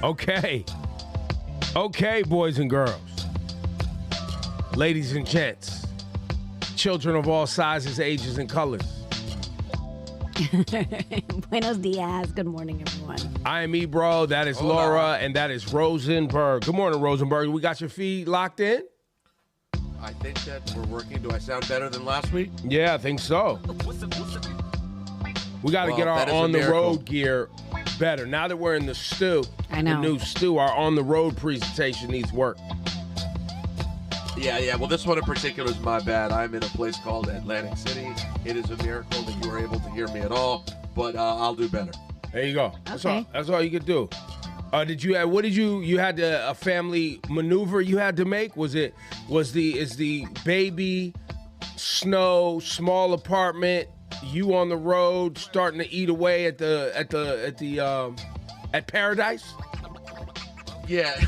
Okay. Okay, boys and girls. Ladies and gents. Children of all sizes, ages, and colors. Buenos dias. Good morning, everyone. I am Ebro. That is Laura, and that is Rosenberg. Good morning, Rosenberg. We got your feed locked in? I think that we're working. Do I sound better than last week? Yeah, I think so. We got to get our on-the-road gear better. Now that we're in the stew, I know. the new stew, our on-the-road presentation needs work. Yeah. Well, this one in particular is my bad. I'm in a place called Atlantic City. It is a miracle that you were able to hear me at all, but I'll do better. There you go. Okay. That's all you could do. You had a family maneuver you had to make? Is the baby, snow, small apartment, you on the road starting to eat away at Paradise? Yeah,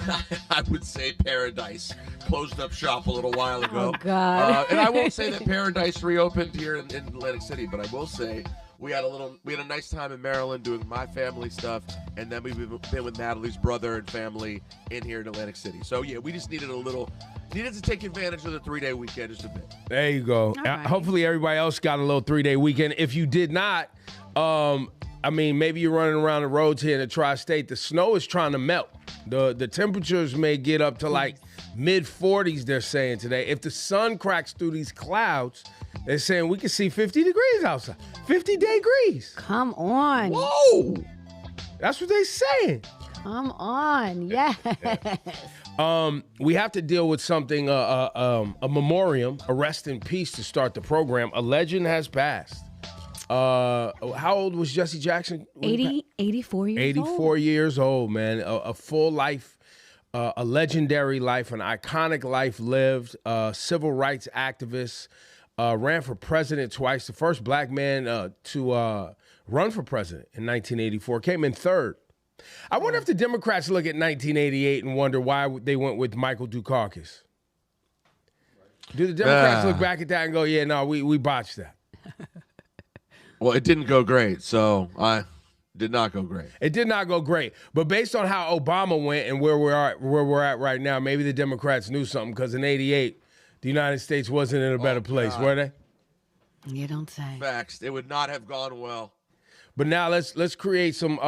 I would say Paradise. Closed up shop a little while ago. Oh, God. And I won't say that Paradise reopened here in Atlantic City, but I will say we had a nice time in Maryland doing my family stuff, and then we've been with Natalie's brother and family in here in Atlantic City. So yeah, we just needed to take advantage of the 3-day weekend just a bit. There you go. Right. Hopefully everybody else got a little 3-day weekend. If you did not, maybe you're running around the roads here in the tri-state. The snow is trying to melt. The temperatures may get up to like mid-40s, they're saying today. If the sun cracks through these clouds, they're saying we can see 50 degrees outside. 50 degrees. Come on. Whoa. That's what they're saying. Come on. Yes. We have to deal with something, a memoriam, a rest in peace to start the program. A legend has passed. How old was Jesse Jackson? 84 years old. 84 years old, man. A full life, a legendary life, an iconic life lived, civil rights activist, ran for president twice, the first black man to run for president in 1984, came in third. I wonder if the Democrats look at 1988 and wonder why they went with Michael Dukakis. Do the Democrats look back at that and go, yeah, no, we botched that? Well, it didn't go great, so did not go great. It did not go great. But based on how Obama went and where we're at right now, maybe the Democrats knew something, because in 88, the United States wasn't in a better place, were they? You don't say. Facts. It would not have gone well. But now let's create some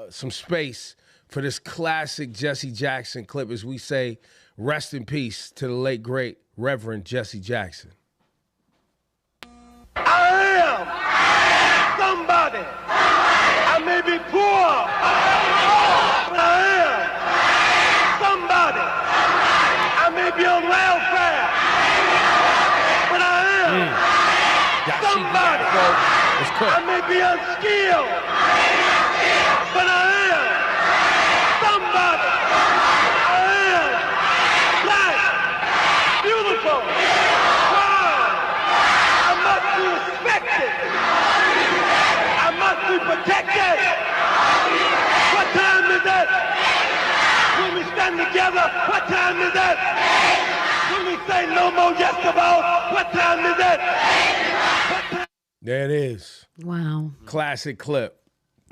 space for this classic Jesse Jackson clip as we say rest in peace to the late, great Reverend Jesse Jackson. I am somebody. I may be poor, but I am somebody. I may be on welfare, but I am somebody. I may be unskilled, but I am somebody. I am black, beautiful, proud. I must be respected. I must be protected. What time is it? When we stand together, what time is it? When we say no more just about, what time is it? There it is. Wow. Classic clip.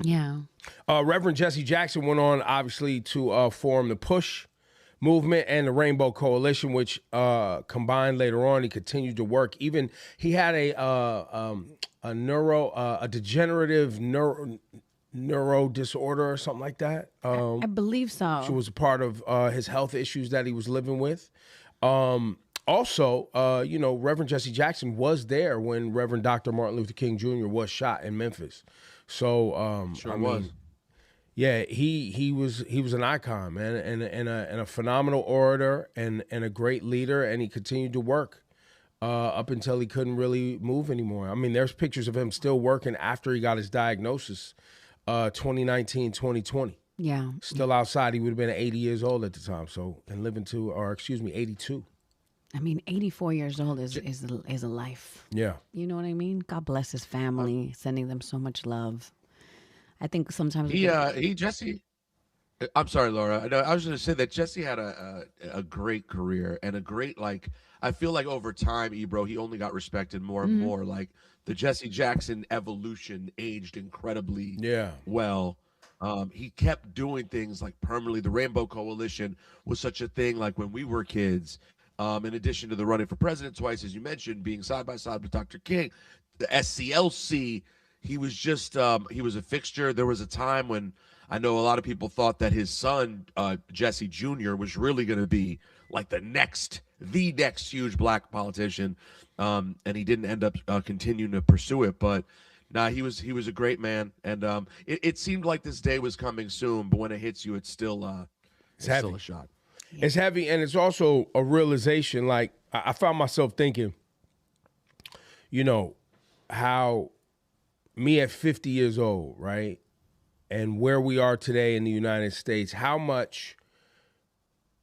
Yeah. Reverend Jesse Jackson went on, obviously, to form the Push movement and the Rainbow Coalition, which combined later on. He continued to work. Even he had a degenerative neuro disorder or something like that. I believe so. Which was a part of his health issues that he was living with. Also, Reverend Jesse Jackson was there when Reverend Dr. Martin Luther King Jr. was shot in Memphis. So, yeah, he was an icon, man, and a phenomenal orator and a great leader, and he continued to work up until he couldn't really move anymore. I mean, there's pictures of him still working after he got his diagnosis, 2019, 2020. Yeah. Still outside. He would have been 80 years old at the time, 82. I mean, 84 years old is a life. Yeah. You know what I mean? God bless his family, sending them so much love. I think sometimes Jesse. I'm sorry, Laura. No, I was going to say that Jesse had a great career and a great, like, I feel like over time, Ebro, he only got respected more and more. Like the Jesse Jackson evolution aged incredibly well. He kept doing things like permanently. The Rainbow Coalition was such a thing, like when we were kids. In addition to the running for president twice, as you mentioned, being side by side with Dr. King, the SCLC, he was just he was a fixture. There was a time when I know a lot of people thought that his son, Jesse Jr., was really going to be like the next huge black politician, and he didn't end up continuing to pursue it. But nah, he was a great man, and it seemed like this day was coming soon. But when it hits you, it's still still a shock. It's heavy, and it's also a realization. Like I found myself thinking, how me at 50 years old, right? And where we are today in the United States, how much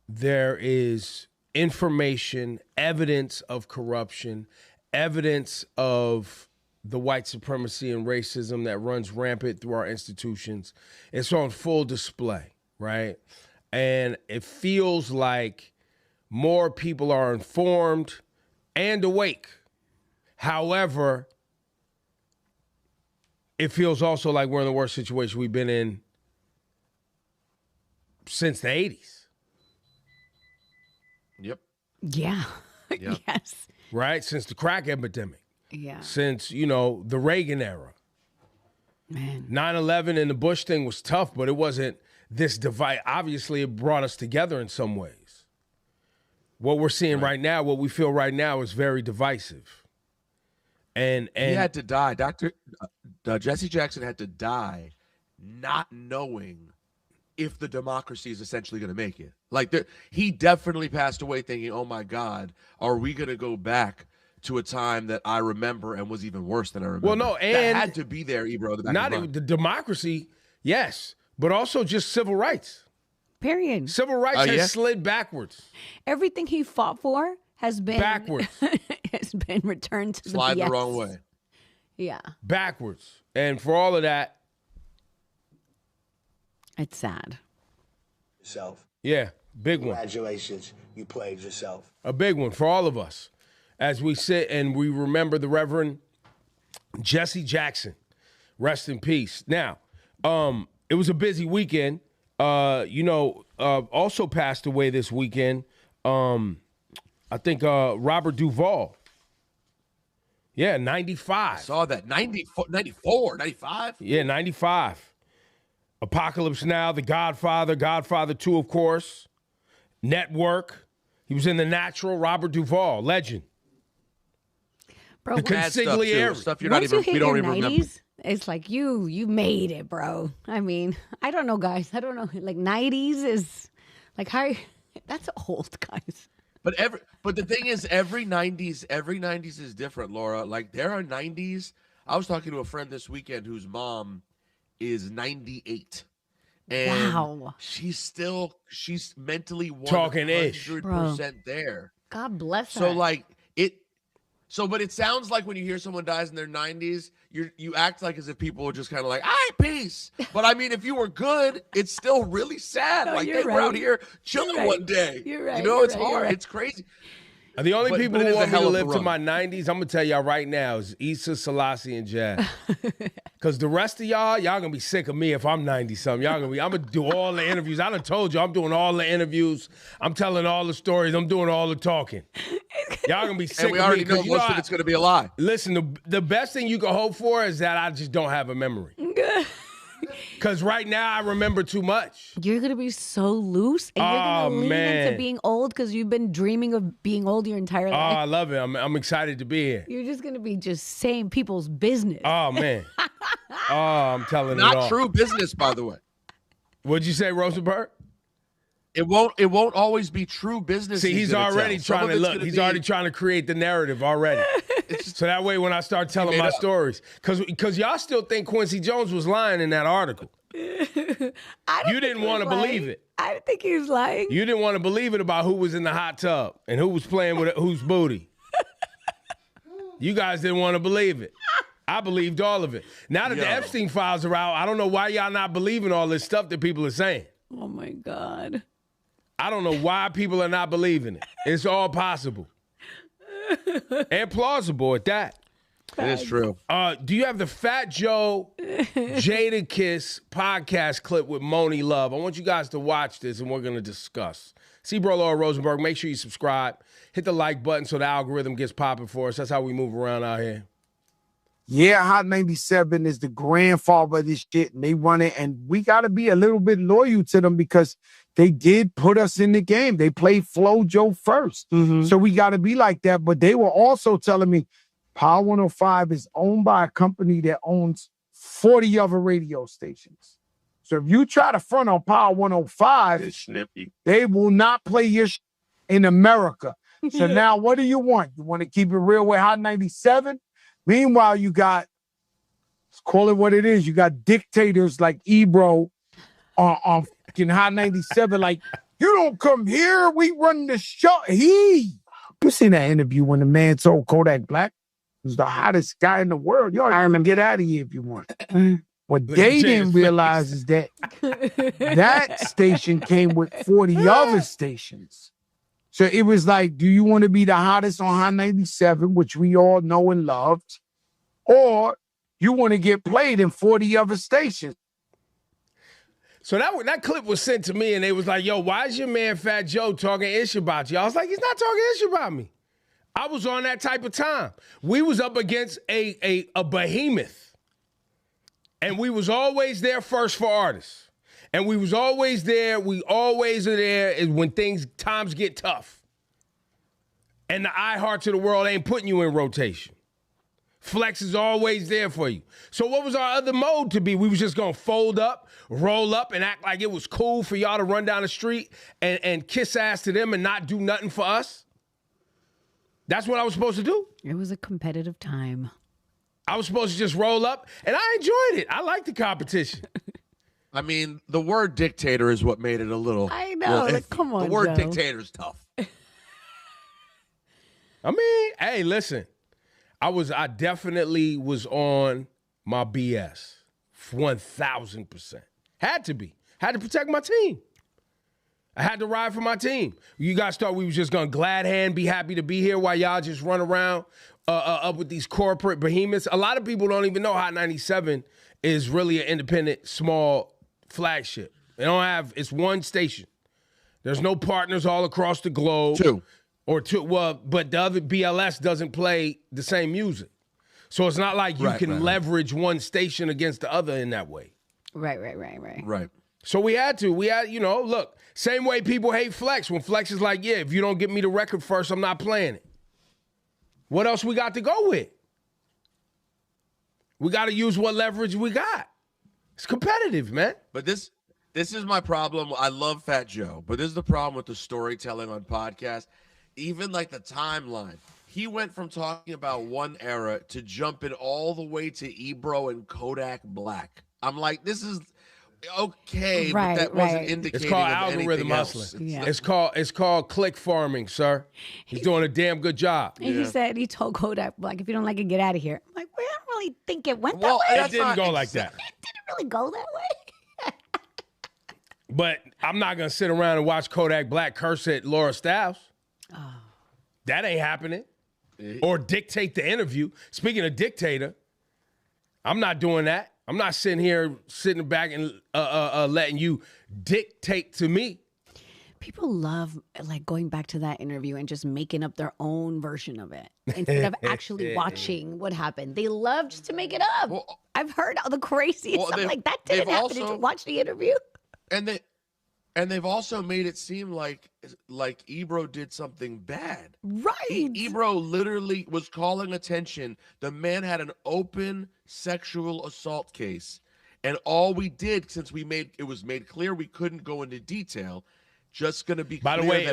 there is information, evidence of corruption, evidence of the white supremacy and racism that runs rampant through our institutions. It's on full display, right? And it feels like more people are informed and awake. However, it feels also like we're in the worst situation we've been in since the 80s. Yep. Yeah. Yep. Yes. Right? Since the crack epidemic. Yeah. Since, the Reagan era. Man. 9/11 and the Bush thing was tough, but it wasn't this divide. Obviously, it brought us together in some ways. What we're seeing right now, what we feel right now is very divisive. And he had to die. Jesse Jackson had to die not knowing if the democracy is essentially going to make it. Like, he definitely passed away thinking, oh, my God, are we going to go back to a time that I remember and was even worse than I remember? Well, no, and that had to be there, Ebro. Not the democracy, yes, but also just civil rights. Period. Civil rights has slid backwards. Everything he fought for has been backwards. Has been returned to slide the BS. The wrong way. Yeah. Backwards. And for all of that, it's sad. Yourself. Yeah, big one. Congratulations, you played yourself. A big one for all of us. As we sit and we remember the Reverend Jesse Jackson. Rest in peace. Now, it was a busy weekend. Also passed away this weekend, I think Robert Duvall. Yeah, 95. I saw that. 94, 95? Yeah, 95. Apocalypse Now, The Godfather, Godfather 2, of course. Network. He was in The Natural, Robert Duvall, legend. Bro, the consigliere. Stuff you're once not even, you hit we don't your even 90s, remember. it's like you made it, bro. I mean, I don't know, guys. I don't know. Like 90s is like how that's old, guys. But the thing is, every 90s is different, Laura. Like there are 90s. I was talking to a friend this weekend whose mom is 98. And wow. She's mentally 100% there. God bless her. So like but it sounds like when you hear someone dies in their 90s, you act like as if people are just kind of like, all right, peace. But I mean, if you were good, it's still really sad. No, like you're were out here chilling one day. You're right. It's hard. It's crazy. The only people but who want me to live run. to my 90s, I'm going to tell y'all right now, is Issa, Selassie, and Jazz. Because the rest of y'all going to be sick of me if I'm 90-something. I'm going to do all the interviews. I done told you I'm doing all the interviews. I'm telling all the stories. I'm doing all the talking. Y'all going to be sick of me. And we already know most of it's going to be a lie. Listen, the best thing you can hope for is that I just don't have a memory. Because right now I remember too much. You're going to be so loose and you're going to lean into being old because you've been dreaming of being old your entire life. Oh, I love it. I'm excited to be here. You're just going to be just saying people's business. Oh, man. I'm telling it all. Not true business, by the way. What'd you say, Rosenberg? It won't always be true business. See, he's already trying to look. He's already trying to create the narrative already. So that way, when I start telling my stories, because y'all still think Quincy Jones was lying in that article. You didn't want to believe it. I didn't think he was lying. You didn't want to believe it about who was in the hot tub and who was playing with whose booty. You guys didn't want to believe it. I believed all of it. Now that the Epstein files are out, I don't know why y'all not believing all this stuff that people are saying. Oh my God. I don't know why people are not believing it. It's all possible. And plausible at that. It is true. Do you have the Fat Joe Jada Kiss podcast clip with Moni Love? I want you guys to watch this, and we're going to discuss. See Stylez Rosenberg. Make sure you subscribe. Hit the like button so the algorithm gets popping for us. That's how we move around out here. Yeah, Hot 97 is the grandfather of this shit, and they run it, and we got to be a little bit loyal to them because they did put us in the game. They played Flo Joe first. So we got to be like that, but they were also telling me Power 105 is owned by a company that owns 40 other radio stations. So if you try to front on Power 105, they will not play your shit in America. So now what do you want? You want to keep it real with Hot 97? Meanwhile, you got, let's call it what it is, you got dictators like Ebro on fucking Hot 97, like, you don't come here, we run the show. You seen that interview when the man told Kodak Black was the hottest guy in the world? Yo, I remember, get out of here if you want. What they didn't realize is that that station came with 40 other stations. So it was like, do you want to be the hottest on Hot 97, which we all know and loved, or you want to get played in 40 other stations? So that clip was sent to me, and they was like, yo, why is your man Fat Joe talking ish about you? I was like, he's not talking ish about me. I was on that type of time. We was up against a behemoth, and we was always there first for artists. And we was always there. We always are there is when times get tough. And the iHearts of the world ain't putting you in rotation. Flex is always there for you. So what was our other mode to be? We was just going to fold up, roll up, and act like it was cool for y'all to run down the street and kiss ass to them and not do nothing for us? That's what I was supposed to do? It was a competitive time. I was supposed to just roll up, and I enjoyed it. I liked the competition. I mean, the word dictator is what made it a little. I know. Like, come on, the word Joe. dictator is tough. I mean, hey, listen. I definitely was on my BS. 1,000%. Had to be. Had to protect my team. I had to ride for my team. You guys thought we was just gonna glad hand, be happy to be here while y'all just run around up with these corporate behemoths. A lot of people don't even know Hot 97 is really an independent, small flagship. It's one station. There's no partners all across the globe. Two. Well, but the other BLS doesn't play the same music. So it's not like you can leverage one station against the other in that way. Right. So we had, look, same way people hate Flex. When Flex is like, yeah, if you don't get me the record first, I'm not playing it. What else we got to go with? We got to use what leverage we got. It's competitive, man. But this is my problem. I love Fat Joe, but this is the problem with the storytelling on podcasts. Even like the timeline. He went from talking about one era to jumping all the way to Ebro and Kodak Black. I'm like, this is okay, but that wasn't indicating. It's called of algorithm hustling. Yeah. It's called click farming, sir. He's doing a damn good job. And he told Kodak, like, if you don't like it, get out of here. I'm like, well, I don't really think it went that way. It didn't go like that. It didn't really go that way. But I'm not gonna sit around and watch Kodak Black curse at Laura Styles. Oh. That ain't happening. Or dictate the interview. Speaking of dictator, I'm not doing that. I'm not sitting back and letting you dictate to me. People love like going back to that interview and just making up their own version of it instead of actually watching what happened. They love just to make it up. Well, I've heard all the craziest stuff like that didn't happen. Did you watch the interview? And they've also made it seem like Ebro did something bad. Right. Ebro literally was calling attention. The man had an open sexual assault case. And all we did, since it was made clear we couldn't go into detail, just going to be clear. By the way,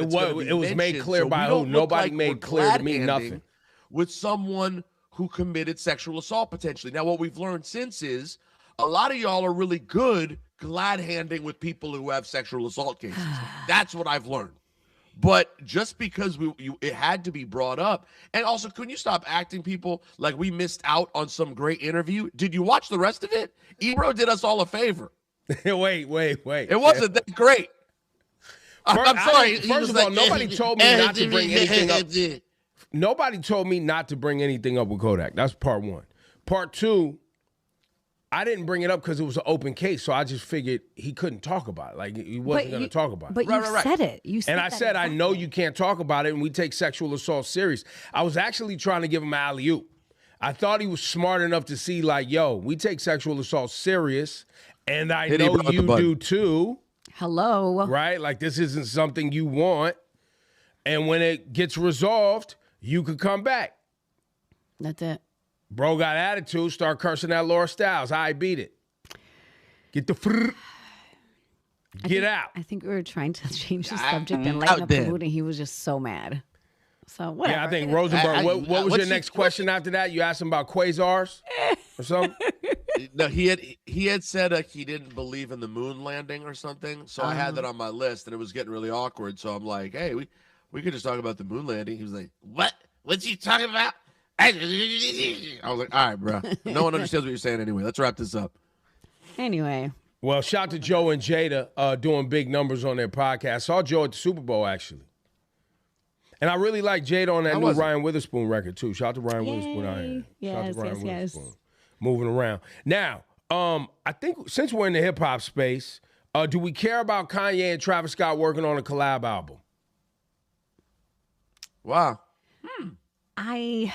it was made clear by who? Nobody made clear to me nothing. With someone who committed sexual assault potentially. Now, what we've learned since is a lot of y'all are really good glad handing with people who have sexual assault cases. That's what I've learned. But just because it had to be brought up. And also, couldn't you stop acting people like we missed out on some great interview? Did you watch the rest of it? Ebro did us all a favor. Wait. It wasn't that great. I'm sorry. First of all, nobody told me not to bring anything up. nobody told me not to bring anything up with Kodak. That's part one. Part two, I didn't bring it up because it was an open case, so I just figured he couldn't talk about it. Like, he wasn't going to talk about it. But you said it. You said and I said, I know you can't talk about it, and we take sexual assault serious. I was actually trying to give him an alley-oop. I thought he was smart enough to see, like, yo, we take sexual assault serious, and I know you do too. Hello. Right? Like, this isn't something you want. And when it gets resolved, you could come back. That's it. Bro got attitude, start cursing at Laura Stylez. I beat it. Get the out. I think we were trying to change the subject and lighten up the mood, and he was just so mad. So whatever. Yeah, I think Rosenberg. What was your next question after that? You asked him about quasars or something? No, he had said he didn't believe in the moon landing or something. So I had that on my list, and it was getting really awkward. So I'm like, hey, we could just talk about the moon landing. He was like, what? What's he talking about? I was like, all right, bro. No one understands what you're saying anyway. Let's wrap this up. Anyway. Well, shout out to Joe and Jada doing big numbers on their podcast. Saw Joe at the Super Bowl, actually. And I really like Jada on that new Ryan Witherspoon record, too. Shout out to Ryan Witherspoon out here. Yes. Moving around. Now, I think since we're in the hip-hop space, do we care about Kanye and Travis Scott working on a collab album? Wow. I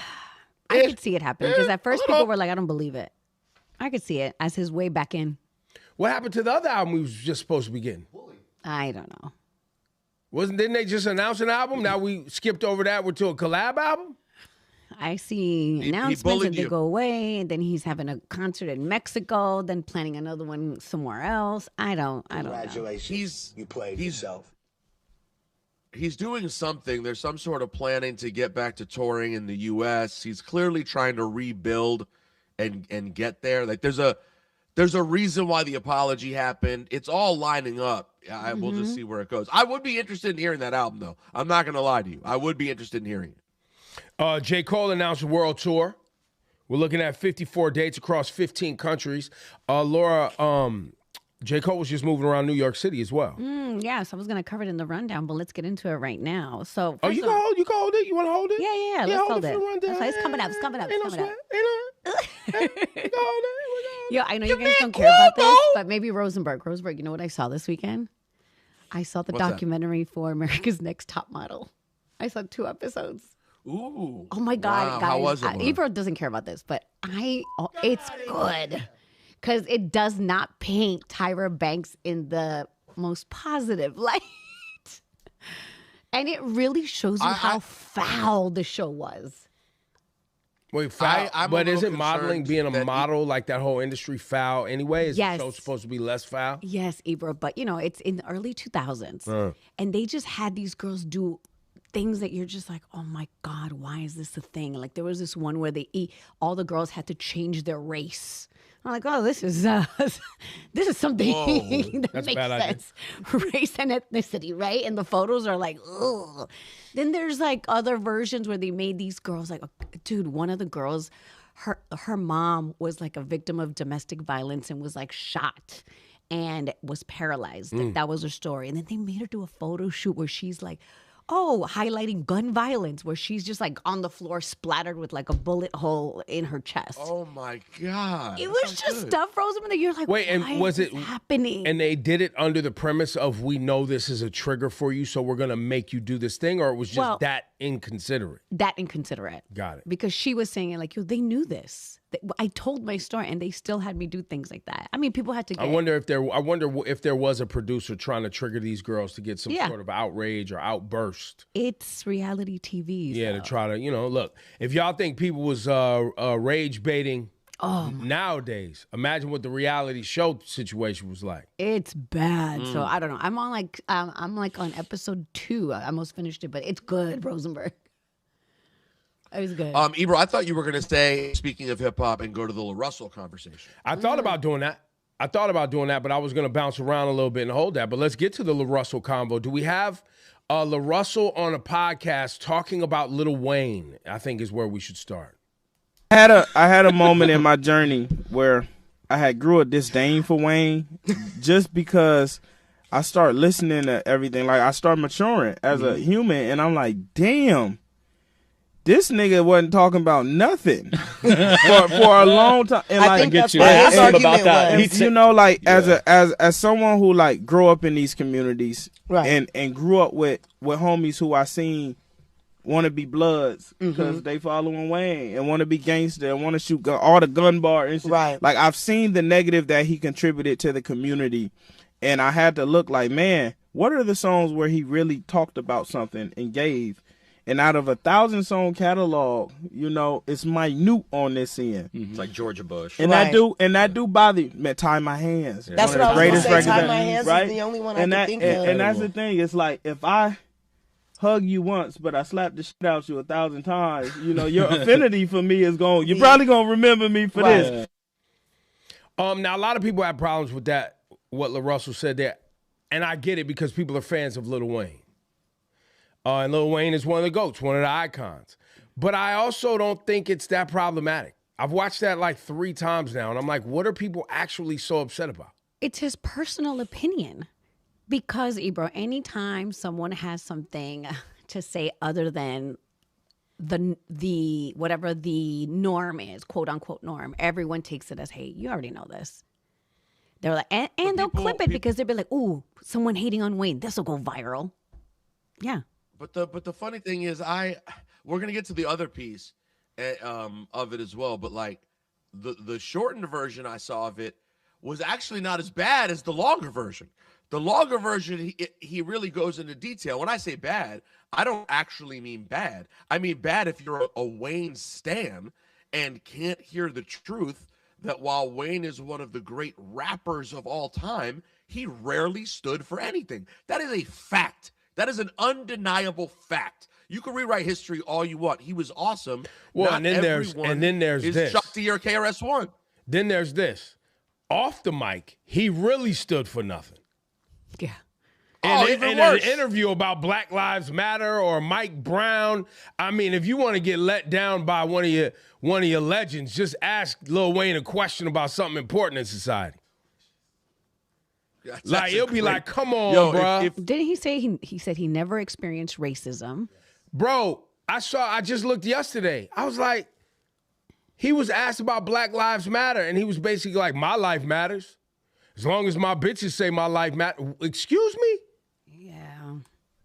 could see it happen because at first people were like, I don't believe it. I could see it as his way back in. What happened to the other album we was just supposed to be getting? I don't know. Didn't they just announce an album? Now we skipped over that to a collab album? I see announcements and they go away, and then he's having a concert in Mexico, then planning another one somewhere else. I don't know. Congratulations. You played yourself. He's doing something. There's some sort of planning to get back to touring in the U.S. He's clearly trying to rebuild and get there. Like there's a reason why the apology happened. It's all lining up. We'll just see where it goes. I would be interested in hearing that album, though. I'm not going to lie to you. I would be interested in hearing it. J. Cole announced a world tour. We're looking at 54 dates across 15 countries. Laura, J. Cole was just moving around New York City as well. Yes, I was going to cover it in the rundown, but let's get into it right now. So, you can hold it. You want to hold it? Yeah. Let's hold it. It's coming up. Yo, I know you guys don't care about this, but maybe Rosenberg, you know what I saw this weekend? I saw the documentary for America's Next Top Model. I saw 2 episodes. Ooh. Oh my God, wow. guys. How was it? Ebro doesn't care about this, but it's good. Because it does not paint Tyra Banks in the most positive light. And it really shows you how foul the show was. Wait, foul? But isn't modeling, being a model, like that whole industry foul anyway? Is the show supposed to be less foul? Yes, Ebro, but it's in the early 2000s. And they just had these girls do things that you're just like, oh my God, why is this a thing? Like there was this one where all the girls had to change their race. I'm like, oh, this is something that makes sense. Race and ethnicity, right? And the photos are like, ugh. Then there's like other versions where they made these girls like, dude, one of the girls, her mom was like a victim of domestic violence and was like shot and was paralyzed. Like, that was her story. And then they made her do a photo shoot where she's like, highlighting gun violence, where she's just like on the floor splattered with like a bullet hole in her chest. Oh my God. It was just stuff, Rosamund, that you're like, wait, and was it happening? And they did it under the premise of, we know this is a trigger for you, so we're going to make you do this thing, or it was just that inconsiderate? That inconsiderate. Got it. Because she was saying it like, they knew this. I told my story, and they still had me do things like that. I mean, people had to get... I wonder if there was a producer trying to trigger these girls to get some sort of outrage or outburst. It's reality TV. Yeah, to try to, look, if y'all think people was rage baiting nowadays, imagine what the reality show situation was like. It's bad. So I don't know. I'm on episode 2. I almost finished it, but it's good, Rosenberg. It was good. Ebro, I thought you were going to say, speaking of hip hop, and go to the LaRussell conversation. I thought about doing that. But I was going to bounce around a little bit and hold that. But let's get to the LaRussell combo. Do we have LaRussell on a podcast talking about Lil Wayne? I think is where we should start. I had a moment in my journey where I had grew a disdain for Wayne just because I started listening to everything. Like, I started maturing as a human, and I'm like, damn. this nigga wasn't talking about nothing for a long time. And I think that's what I his asked him argument about that. was. you know, like as someone who like grew up in these communities Right. and grew up with homies who I seen want to be Bloods because they following Wayne and want to be gangster and want to shoot all the gun bar and shit. Right. Like I've seen the negative that he contributed to the community, and I had to look like, man, what are the songs where he really talked about something and gave? And out of 1,000-song catalog, you know, it's minute on this end. It's like Georgia Bush. And Right. that do bother me. Tie My Hands. That's One what of the I was greatest gonna say. records Tie My Hands right? is the only one and I that, can think of. and that's the thing. It's like if I hug you once, but I slap the shit out you 1,000 times, you know, your affinity for me is going. You're probably gonna remember me for this. Now a lot of people have problems with that. What LaRussell said there, and I get it because people are fans of Lil Wayne. And Lil Wayne is one of the GOATs, one of the icons. But I also don't think it's that problematic. I've watched that like 3 times now, and I'm like, what are people actually so upset about? It's his personal opinion. Because, Ebro, anytime someone has something to say other than the whatever the norm is, quote unquote norm, everyone takes it as hate. You already know this. They're like, and they'll clip it because they'll be like, ooh, someone hating on Wayne, this will go viral. Yeah. But the funny thing is, we're gonna get to the other piece of it as well. But like the shortened version I saw of it was actually not as bad as the longer version. The longer version, he really goes into detail. When I say bad, I don't actually mean bad. I mean bad if you're a Wayne stan and can't hear the truth that while Wayne is one of the great rappers of all time, he rarely stood for anything. That is a fact. That is an undeniable fact. You can rewrite history all you want. He was awesome. Well, Not and then there's is this. Shakti or KRS-One. Then there's this. Off the mic, he really stood for nothing. Yeah. Even in worse. an interview about Black Lives Matter or Mike Brown, I mean, if you want to get let down by one of your legends, just ask Lil Wayne a question about something important in society. Like it'll be like, come on, bro. Didn't he say he said he never experienced racism? Bro, I just looked yesterday. I was like, he was asked about Black Lives Matter, and he was basically like, my life matters. As long as my bitches say my life matters. Excuse me? Yeah.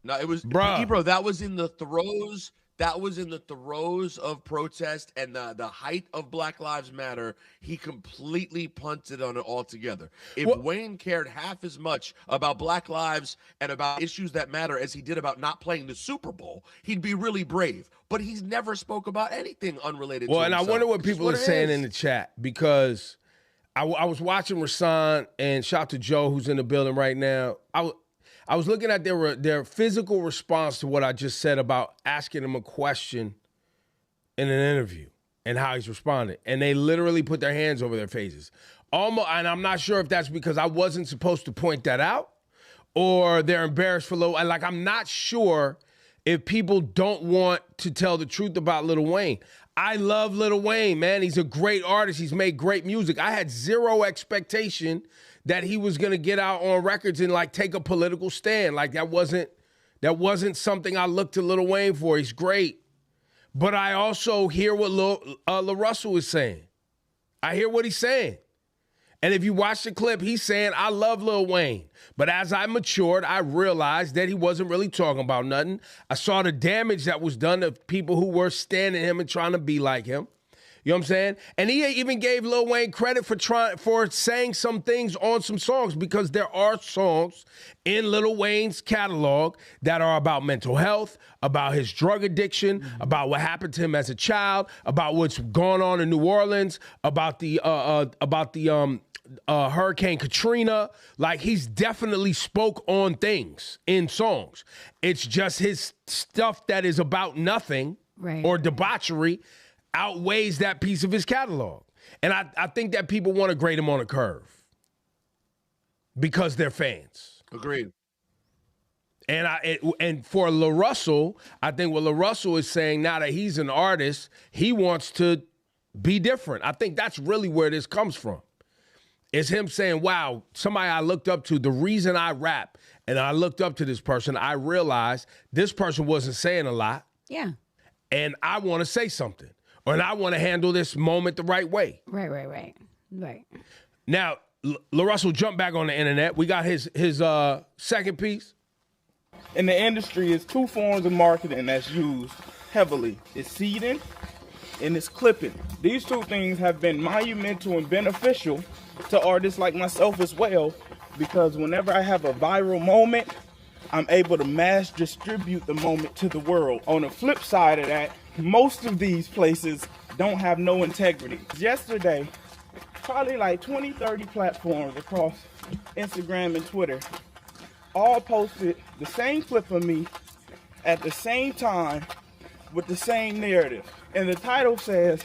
No, it was Bruh. Ebro, that was in the throes. That was in the throes of protest and the height of Black Lives Matter. He completely punted on it altogether. If Wayne cared half as much about Black lives and about issues that matter as he did about not playing the Super Bowl, he'd be really brave. But he's never spoke about anything unrelated to Well, and himself. I wonder what It's people are it saying is. in the chat because I was watching Rasan and shout out to Joe who's in the building right now. I was looking at their physical response to what I just said about asking him a question in an interview and how he's responded. And they literally put their hands over their faces. Almost, and I'm not sure if that's because I wasn't supposed to point that out or they're embarrassed for like I'm not sure if people don't want to tell the truth about Lil Wayne. I love Lil Wayne, man. He's a great artist. He's made great music. I had zero expectation that he was gonna get out on records and like take a political stand. Like that wasn't something I looked to Lil Wayne for. He's great. But I also hear what LaRussell is saying. I hear what he's saying. And if you watch the clip, he's saying, I love Lil Wayne. But as I matured, I realized that he wasn't really talking about nothing. I saw the damage that was done to people who were standing him and trying to be like him. You know what I'm saying? And he even gave Lil Wayne credit for saying some things on some songs because there are songs in Lil Wayne's catalog that are about mental health, about his drug addiction, about what happened to him as a child, about what's going on in New Orleans, about the Hurricane Katrina. Like he's definitely spoke on things in songs. It's just his stuff that is about nothing or debauchery outweighs that piece of his catalog. And I think that people want to grade him on a curve because they're fans. Agreed. And for LaRussell, I think what LaRussell is saying now that he's an artist, he wants to be different. I think that's really where this comes from. It's him saying, wow, somebody I looked up to, the reason I rap and I looked up to this person, I realized this person wasn't saying a lot. Yeah. and I want to say something, and I want to handle this moment the right way. Right. Now, LaRussell jumped back on the internet. We got his second piece. In the industry, it's two forms of marketing that's used heavily. It's seeding and it's clipping. These two things have been monumental and beneficial to artists like myself as well, because whenever I have a viral moment, I'm able to mass distribute the moment to the world. On the flip side of that, most of these places don't have no integrity. Yesterday, probably like 20, 30 platforms across Instagram and Twitter all posted the same clip of me at the same time with the same narrative. And the title says,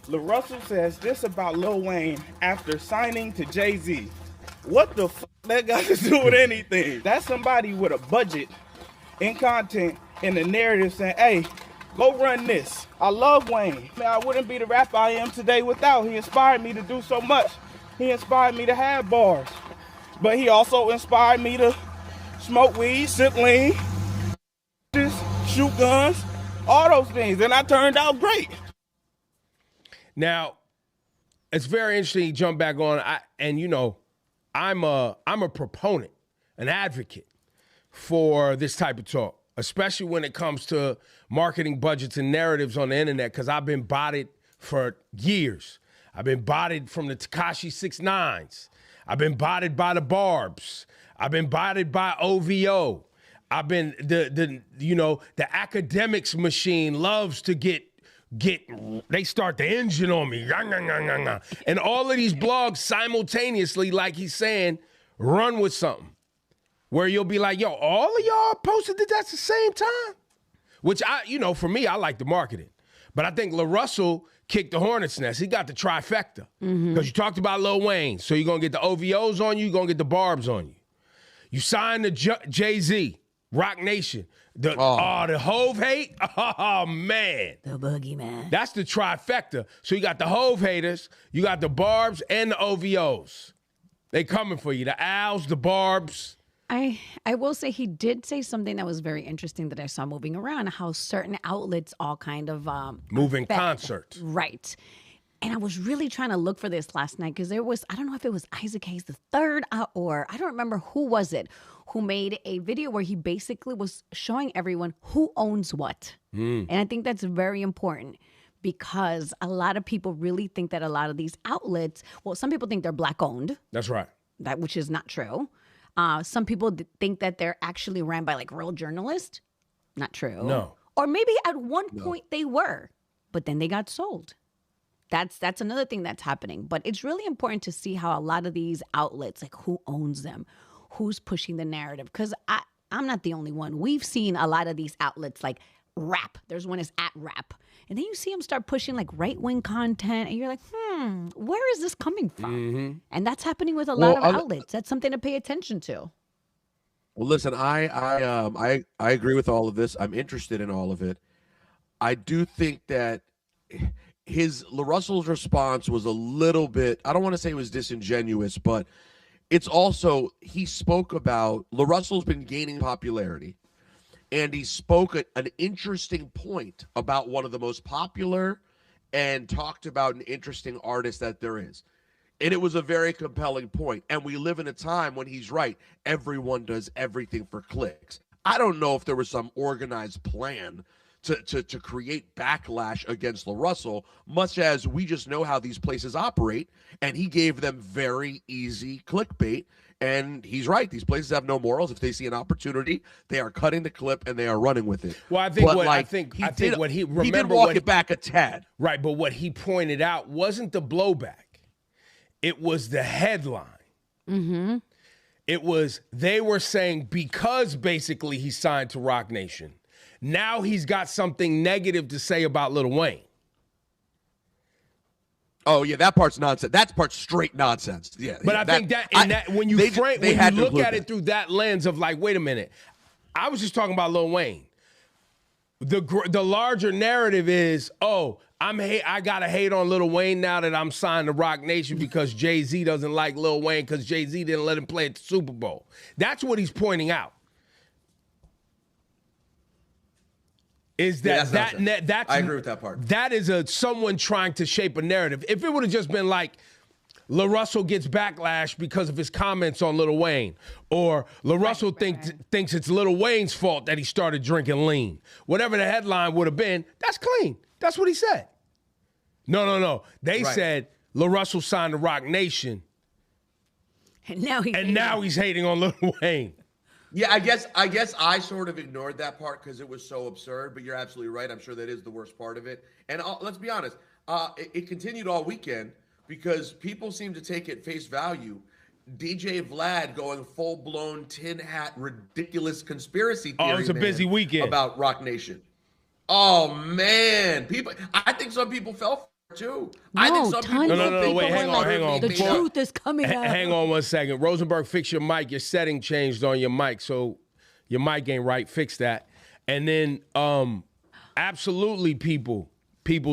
LaRussell says this about Lil Wayne after signing to Jay-Z. What the f*** that got to do with anything? That's somebody with a budget and content and the narrative saying, hey, go run this. I love Wayne. Man, I wouldn't be the rapper I am today without. He inspired me to do so much. He inspired me to have bars. But he also inspired me to smoke weed, sip lean, shoot guns, all those things. And I turned out great. Now, it's very interesting you jump back on. I'm a proponent, an advocate for this type of talk, especially when it comes to marketing budgets and narratives on the internet, because I've been bodied for years. I've been bodied from the Tekashi 6ix9ines. I've been bodied by the Barbs. I've been bodied by OVO. I've been the academics machine loves to get they start the engine on me. And all of these blogs simultaneously, like he's saying, run with something. Where you'll be like, yo, all of y'all posted it at the same time? Which for me, I like the marketing. But I think LaRussell kicked the hornet's nest. He got the trifecta. Because you talked about Lil Wayne. So you're going to get the OVOs on you, you're going to get the Barbs on you. You signed to Jay-Z, Rock Nation. The Hove hate? Oh, man. The boogeyman. That's the trifecta. So you got the Hove haters, you got the Barbs, and the OVOs. They coming for you. The Owls, the Barbs. I will say he did say something that was very interesting that I saw moving around, how certain outlets all kind of moving concerts. Right. And I was really trying to look for this last night because there was, I don't know if it was Isaac Hayes the third or I don't remember who was it, who made a video where he basically was showing everyone who owns what. And I think that's very important because a lot of people really think that a lot of these outlets, well, some people think they're Black owned. That's right. Which is not true. Some people think that they're actually ran by like real journalists. Not true. No. Or maybe at one point they were, but then they got sold. That's another thing that's happening. But it's really important to see how a lot of these outlets, like who owns them, who's pushing the narrative. Because I'm not the only one. We've seen a lot of these outlets like rap. There's one is at rap. And then you see them start pushing like right-wing content. And you're like, where is this coming from? And that's happening with a lot of outlets. That's something to pay attention to. Well, listen, I agree with all of this. I'm interested in all of it. I do think that LaRussell's response was a little bit, I don't want to say it was disingenuous, but it's also, he spoke about, LaRussell's been gaining popularity, and he spoke at an interesting point about one of the most popular and talked about an interesting artist that there is. And it was a very compelling point. And we live in a time when he's right. Everyone does everything for clicks. I don't know if there was some organized plan to create backlash against LaRussell, much as we just know how these places operate, and he gave them very easy clickbait. And he's right. These places have no morals. If they see an opportunity, they are cutting the clip and they are running with it. Well, I think he did walk it back a tad. Right, but what he pointed out wasn't the blowback. It was the headline. It was, they were saying because basically he signed to Rock Nation, now he's got something negative to say about Lil Wayne. Oh yeah, that part's nonsense. That part's straight nonsense. Yeah, but I think when you look at it through that lens of like, wait a minute, I was just talking about Lil Wayne. The larger narrative is, I gotta hate on Lil Wayne now that I'm signed to Rock Nation because Jay-Z doesn't like Lil Wayne because Jay-Z didn't let him play at the Super Bowl. That's what he's pointing out. is Yeah, that's I agree with that part. That is someone trying to shape a narrative. If it would have just been like, LaRussell gets backlash because of his comments on Lil Wayne, or LaRussell thinks it's Lil Wayne's fault that he started drinking lean. Whatever the headline would have been, that's clean. That's what he said. No. They said LaRussell signed to Rock Nation, and now he's hating on Lil Wayne. Yeah, I guess I sort of ignored that part because it was so absurd. But you're absolutely right. I'm sure that is the worst part of it. And let's be honest, it continued all weekend. Because people seem to take it face value. DJ Vlad going full-blown tin hat, ridiculous conspiracy theory. Oh, it's a busy weekend about Rock Nation. Oh man, I think some people fell for it too. I think some people. No. Wait, hang on. The truth is coming out. Hang on 1 second. Rosenberg, fix your mic. Your setting changed on your mic, so your mic ain't right. Fix that. And then, absolutely, people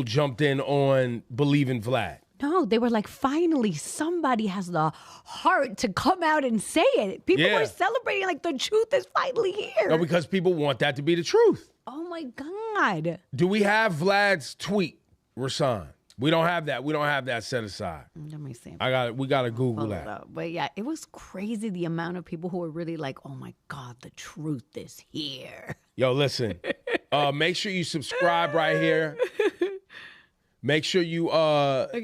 jumped in on believing Vlad. No, they were like, finally, somebody has the heart to come out and say it. People were celebrating like the truth is finally here. No, because people want that to be the truth. Oh, my God. Do we have Vlad's tweet, Rasan? We don't have that. We don't have that set aside. Let me see. We got to Google that. But yeah, it was crazy the amount of people who were really like, oh, my God, the truth is here. Yo, listen, make sure you subscribe right here. Make sure you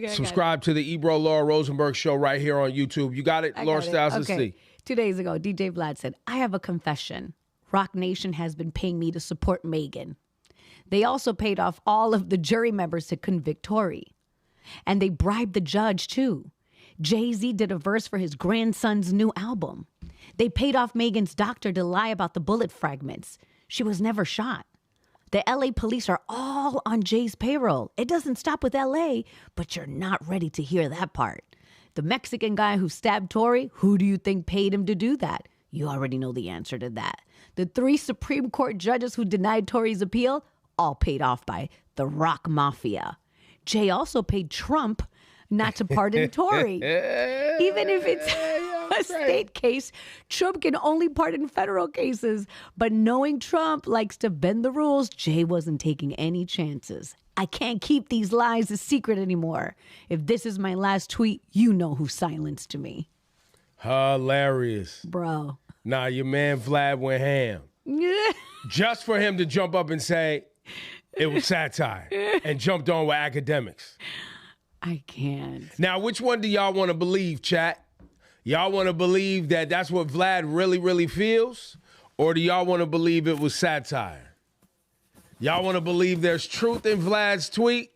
subscribe to the Ebro Laura Rosenberg show right here on YouTube. You got it, Laura Stylez? Let's see. 2 days ago, DJ Vlad said, I have a confession. Rock Nation has been paying me to support Megan. They also paid off all of the jury members to convict Tory. And they bribed the judge, too. Jay-Z did a verse for his grandson's new album. They paid off Megan's doctor to lie about the bullet fragments. She was never shot. The LA police are all on Jay's payroll. It doesn't stop with LA, but you're not ready to hear that part. The Mexican guy who stabbed Tory, who do you think paid him to do that? You already know the answer to that. The 3 Supreme Court judges who denied Tory's appeal, all paid off by the Rock Mafia. Jay also paid Trump not to pardon Tory. Even if it's a state case, Trump can only pardon federal cases. But knowing Trump likes to bend the rules, Jay wasn't taking any chances. I can't keep these lies a secret anymore. If this is my last tweet, you know who silenced me. Hilarious. Bro. Nah, your man Vlad went ham. Just for him to jump up and say it was satire and jumped on with academics. I can't. Now, which one do y'all want to believe, chat? Y'all want to believe that that's what Vlad really, really feels? Or do y'all want to believe it was satire? Y'all want to believe there's truth in Vlad's tweet?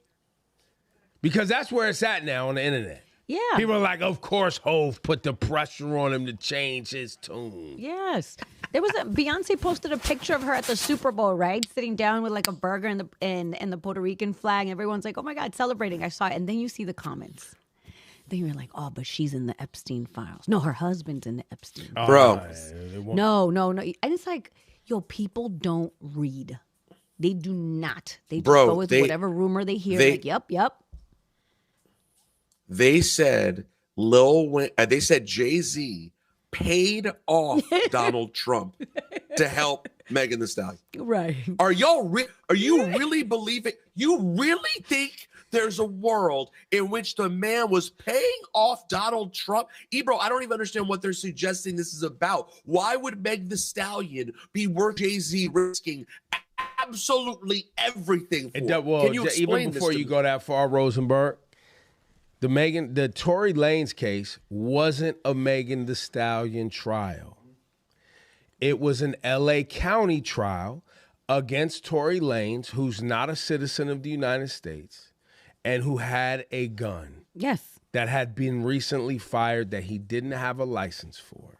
Because that's where it's at now on the internet. Yeah. People are like, of course Hov put the pressure on him to change his tune. Yes. There was Beyonce posted a picture of her at the Super Bowl, right? Sitting down with like a burger and the Puerto Rican flag. And everyone's like, oh my God, celebrating. I saw it. And then you see the comments. Then you're like, oh, but she's in the Epstein files. No, her husband's in the Epstein files. Bro. No. And it's like, yo, people don't read. They do not. They just go with whatever rumor they hear. Like, yep. They said they said Jay-Z paid off Donald Trump to help Megan Thee Stallion. Right. Are you really believing? You really think there's a world in which the man was paying off Donald Trump? Ebro, I don't even understand what they're suggesting this is about. Why would Meg Thee Stallion be worth Jay-Z risking absolutely everything for? Can you explain even before this to you me? go that far, Rosenberg? The Tory Lanez case wasn't a Megan Thee Stallion trial. It was an LA County trial against Tory Lanez, who's not a citizen of the United States and who had a gun. Yes. That had been recently fired that he didn't have a license for.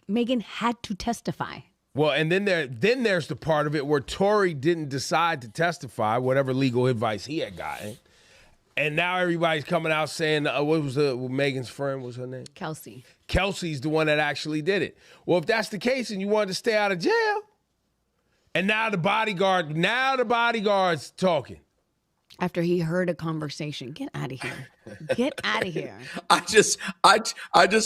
Megan had to testify. Well, and then there's the part of it where Tory didn't decide to testify, whatever legal advice he had gotten. And now everybody's coming out saying, what was Megan's friend, was her name? Kelsey. Kelsey's the one that actually did it. Well, if that's the case and you wanted to stay out of jail, and now the bodyguard's talking. After he heard a conversation, get out of here. Get out of here. I just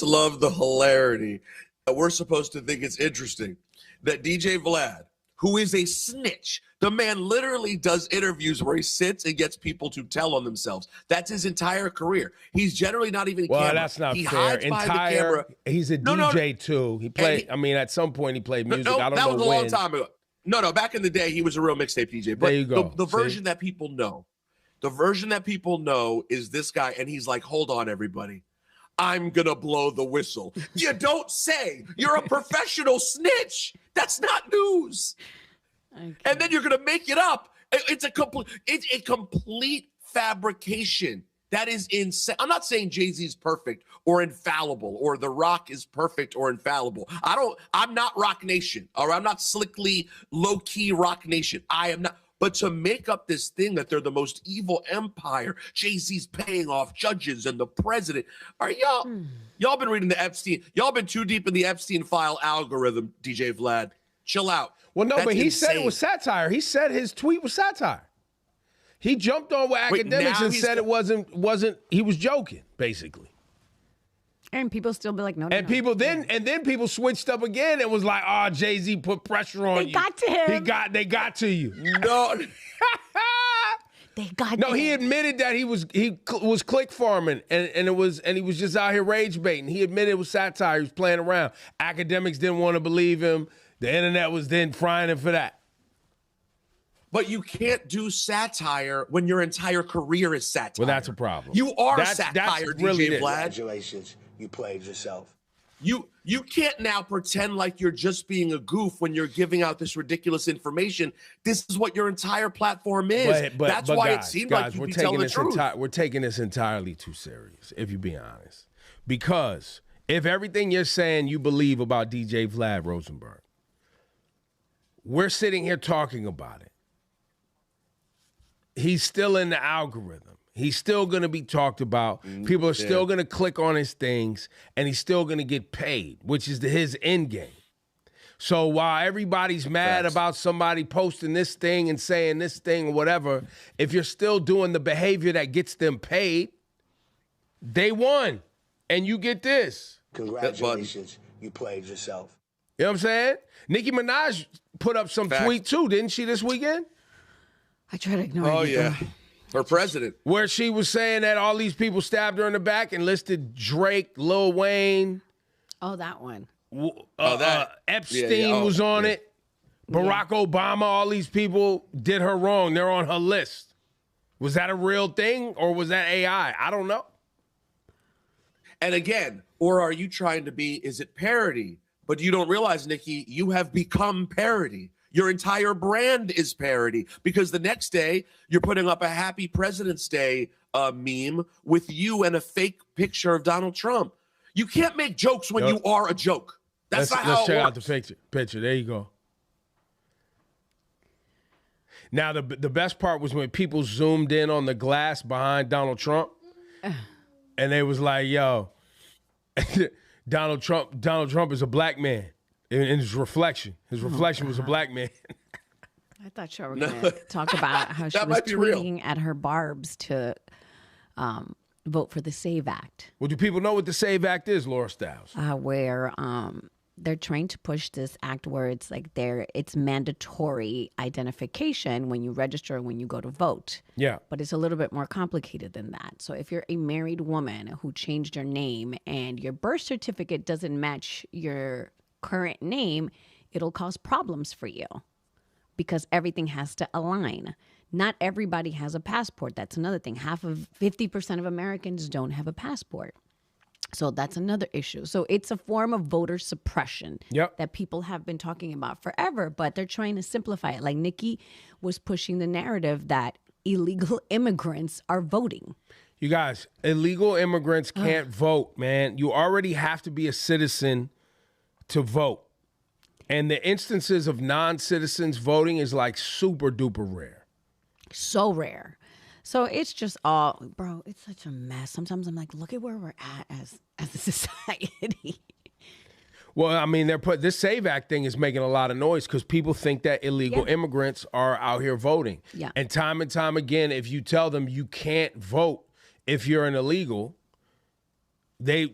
love the hilarity that we're supposed to think it's interesting that DJ Vlad, who is a snitch. The man literally does interviews where he sits and gets people to tell on themselves. That's his entire career. He's generally not even Well, camera. that's not he fair. hides behind the camera. He's a DJ too. He played. I mean, at some point he played music. I don't know when. That was a long time ago. No. Back in the day, he was a real mixtape DJ. But there you go. The version that people know, is this guy, and he's like, "Hold on, everybody. I'm gonna blow the whistle." You don't say. You're a professional snitch. That's not news. Okay. And then you're gonna make it up. It's a complete fabrication. That is insane. I'm not saying Jay-Z's perfect or infallible, or The Rock is perfect or infallible. I'm not Rock Nation, or I'm not slickly low-key Rock Nation. I am not. But to make up this thing that they're the most evil empire, Jay-Z's paying off judges and the president. Are y'all been reading the Epstein? Y'all been too deep in the Epstein file algorithm, DJ Vlad. Chill out. Well, no, That's but he insane. said it was satire. He said his tweet was satire. He jumped on with academics and said it wasn't. He was joking, basically. And people still be like, no. And people then people switched up again and was like, "Oh, Jay-Z put pressure on you. They got to him. They got to you." No. They got No, to he him. admitted that he was click farming and he was just out here rage baiting. He admitted it was satire. He was playing around. Academics didn't want to believe him. The internet was then frying him for that. But you can't do satire when your entire career is satire. Well, that's a problem. You are that's satire, really DJ Vlad. Congratulations, you played yourself. You can't now pretend like you're just being a goof when you're giving out this ridiculous information. This is what your entire platform is. But that's why guys, it seemed like you'd be telling the truth. We're taking this entirely too serious, if you're being honest. Because if everything you're saying you believe about DJ Vlad Rosenberg, we're sitting here talking about it. He's still in the algorithm. He's still going to be talked about. People are still going to click on his things, and he's still going to get paid, which is his end game. So while everybody's mad about somebody posting this thing and saying this thing or whatever, if you're still doing the behavior that gets them paid, they won, and you get this. Congratulations, you played yourself. You know what I'm saying? Nicki Minaj put up some tweet too, didn't she, this weekend? I try to ignore it. Oh, yeah. Her president. Where she was saying that all these people stabbed her in the back and listed Drake, Lil Wayne. Oh, that one. Epstein was on it. Barack Obama, all these people did her wrong. They're on her list. Was that a real thing or was that AI? I don't know. And again, or are you trying to be, is it parody? But you don't realize, Nikki, you have become parody. Your entire brand is parody because the next day you're putting up a Happy President's Day meme with you and a fake picture of Donald Trump. You can't make jokes when you are a joke. That's not how it works. Let's check out the picture. There you go. Now, the best part was when people zoomed in on the glass behind Donald Trump, and they was like, yo, Donald Trump is a black man. In his reflection. His reflection was a black man. I thought you were going to talk about how she was tweeting at her barbs to vote for the SAVE Act. Well, do people know what the SAVE Act is, Laura Stylez? Where they're trying to push this act where it's like it's mandatory identification when you register, when you go to vote. Yeah. But it's a little bit more complicated than that. So if you're a married woman who changed your name and your birth certificate doesn't match your current name, it'll cause problems for you because everything has to align. Not everybody has a passport. That's another thing. 50% of Americans don't have a passport. So that's another issue. So it's a form of voter suppression that people have been talking about forever, but they're trying to simplify it. Like Nikki was pushing the narrative that illegal immigrants are voting. You guys, illegal immigrants can't vote, man. You already have to be a citizen to vote. And the instances of non-citizens voting is like super duper rare. So rare. So it's just all, bro, it's such a mess. Sometimes I'm like, look at where we're at as a society. Well, I mean, this SAVE Act thing is making a lot of noise because people think that illegal immigrants are out here voting. Yeah. And time again, if you tell them you can't vote if you're an illegal,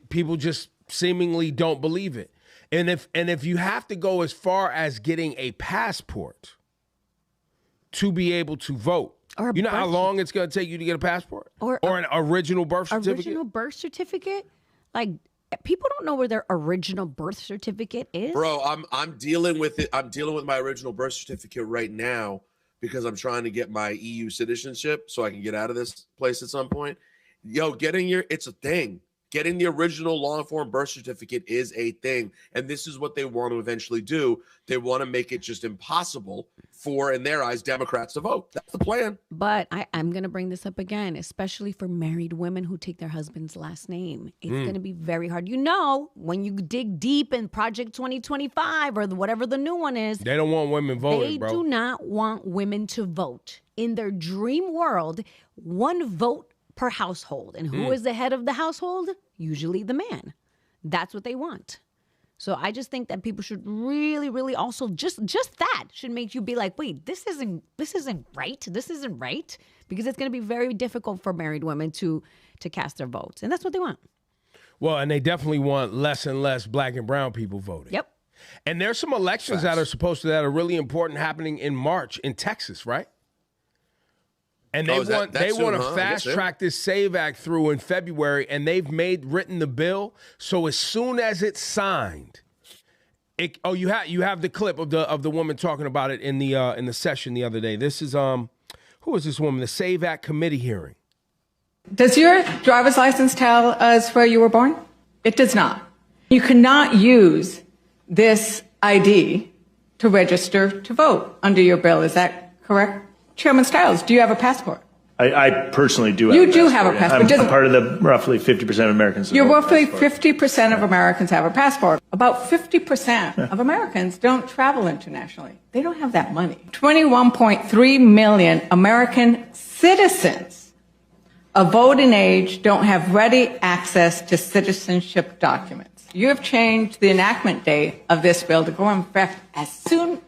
people just seemingly don't believe it. And if you have to go as far as getting a passport to be able to vote, Or you know how long it's going to take you to get a passport? Or an original birth certificate? Original birth certificate? Like, people don't know where their original birth certificate is. Bro, I'm dealing with it. I'm dealing with my original birth certificate right now because I'm trying to get my EU citizenship so I can get out of this place at some point. Yo, it's a thing. Getting the original long-form birth certificate is a thing. And this is what they want to eventually do. They want to make it just impossible for, in their eyes, Democrats to vote. That's the plan. But I'm going to bring this up again, especially for married women who take their husband's last name. It's going to be very hard. You know, when you dig deep in Project 2025 or whatever the new one is. They don't want women voting, bro. They do not want women to vote. In their dream world, one vote per household. And who is the head of the household? Usually the man. That's what they want. So I just think that people should really, really also just that should make you be like, wait, this isn't right. This isn't right. Because it's going to be very difficult for married women to cast their votes. And that's what they want. Well, and they definitely want less and less black and brown people voting. Yep. And there's some elections that are really important happening in March in Texas, right? And they want to fast track this SAVE Act through in February, and they've written the bill. So as soon as it's signed, you have the clip of the woman talking about it in the session the other day. This is who is this woman? The SAVE Act committee hearing. Does your driver's license tell us where you were born? It does not. You cannot use this ID to register to vote under your bill. Is that correct? Chairman Stylez, do you have a passport? I personally do. You do have a passport. I'm part of the roughly 50% of Americans. You're roughly 50% of Americans have a passport. About 50% of Americans don't travel internationally. They don't have that money. 21.3 million American citizens of voting age don't have ready access to citizenship documents. You have changed the enactment date of this bill to go in effect as soon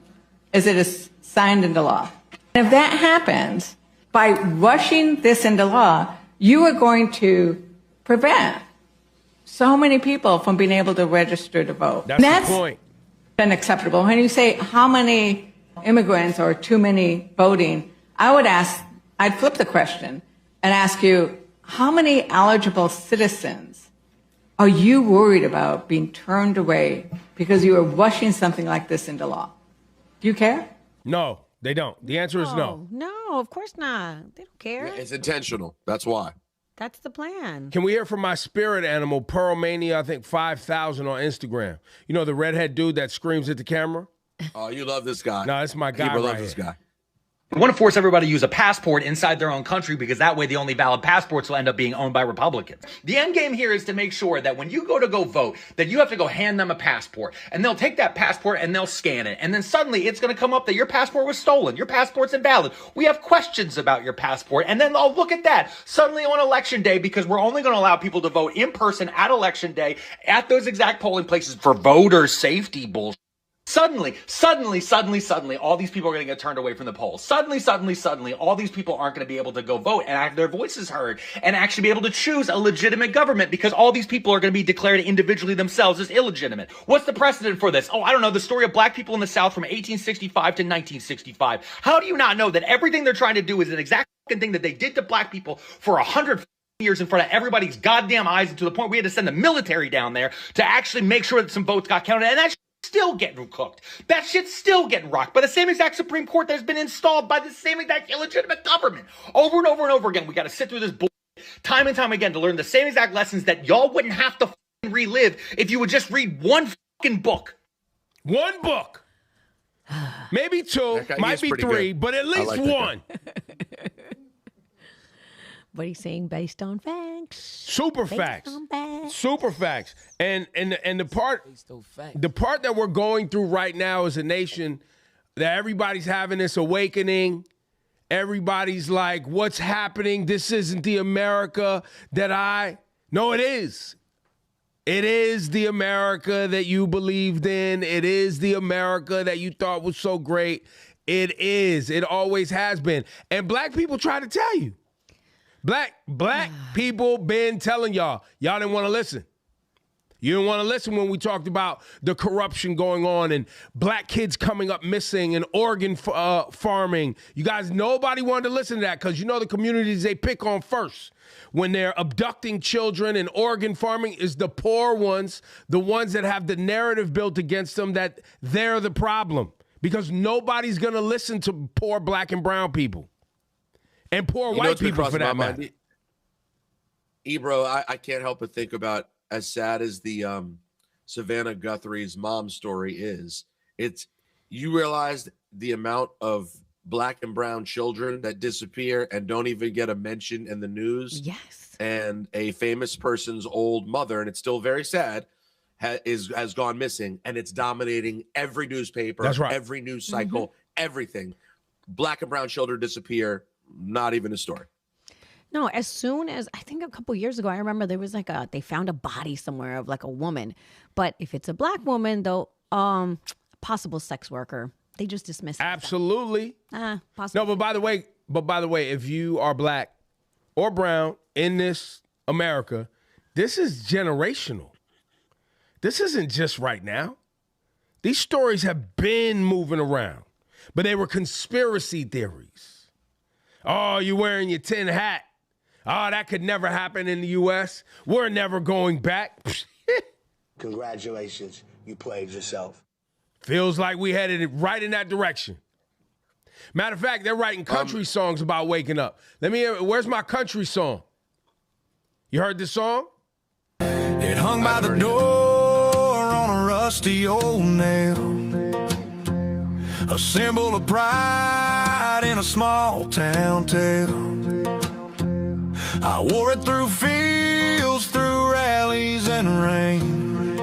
as it is signed into law. If that happens, by rushing this into law, you are going to prevent so many people from being able to register to vote. That's the point. Unacceptable. When you say how many immigrants or too many voting, I'd flip the question and ask you, how many eligible citizens are you worried about being turned away because you are rushing something like this into law? Do you care? No. They don't. The answer is no. No, of course not. They don't care. Yeah, it's intentional. That's why. That's the plan. Can we hear from my spirit animal, Pearlmania, I think 5,000 on Instagram? You know, the redhead dude that screams at the camera? Oh, you love this guy. No, that's my guy People right love this here. guy. We want to force everybody to use a passport inside their own country because that way the only valid passports will end up being owned by Republicans. The end game here is to make sure that when you go vote, that you have to go hand them a passport. And they'll take that passport and they'll scan it. And then suddenly it's going to come up that your passport was stolen. Your passport's invalid. We have questions about your passport. And then, oh, look at that. Suddenly on election day, because we're only going to allow people to vote in person at election day at those exact polling places for voter safety bullshit. Suddenly, all these people are going to get turned away from the polls. Suddenly, all these people aren't going to be able to go vote and have their voices heard and actually be able to choose a legitimate government because all these people are going to be declared individually themselves as illegitimate. What's the precedent for this? Oh, I don't know. The story of black people in the South from 1865 to 1965. How do you not know that everything they're trying to do is an exact thing that they did to black people for 100 years in front of everybody's goddamn eyes, and to the point we had to send the military down there to actually make sure that some votes got counted, and that's still getting cooked. That shit's still getting rocked by the same exact Supreme Court that has been installed by the same exact illegitimate government. Over and over and over again, we got to sit through this bullshit time and time again to learn the same exact lessons that y'all wouldn't have to relive if you would just read one fucking book. One book. Maybe two, might be three, but at least one. What he's saying based on facts. Super facts. Super facts. And the part that we're going through right now as a nation, that everybody's having this awakening. Everybody's like, what's happening? This isn't the America that No, it is. It is the America that you believed in. It is the America that you thought was so great. It is. It always has been. And black people try to tell you. Black people been telling y'all didn't want to listen. You didn't want to listen when we talked about the corruption going on and black kids coming up missing and organ farming. You guys, nobody wanted to listen to that because you know the communities they pick on first when they're abducting children and organ farming is the poor ones, the ones that have the narrative built against them that they're the problem because nobody's going to listen to poor black and brown people and poor white people for that matter. Ebro, I can't help but think about as sad as the Savannah Guthrie's mom story is, you realize the amount of black and brown children that disappear and don't even get a mention in the news. Yes. And a famous person's old mother, and it's still very sad, has gone missing, and it's dominating every newspaper, That's right. every news cycle, everything. Black and brown children disappear, not even a story. No, as soon as, I think a couple years ago, I remember there was like they found a body somewhere of like a woman. But if it's a black woman, though, possible sex worker, they just dismiss it. Absolutely. Possible. No, but by the way, if you are black or brown in this America, this is generational. This isn't just right now. These stories have been moving around, but they were conspiracy theories. Oh, you're wearing your tin hat. Oh, that could never happen in the U.S. We're never going back. Congratulations, you played yourself. Feels like we headed right in that direction. Matter of fact, they're writing country songs about waking up. Let me hear, where's my country song? You heard this song? It hung by the door on a rusty old nail. A symbol of pride in a small town tale. I wore it through fields, through rallies and rain.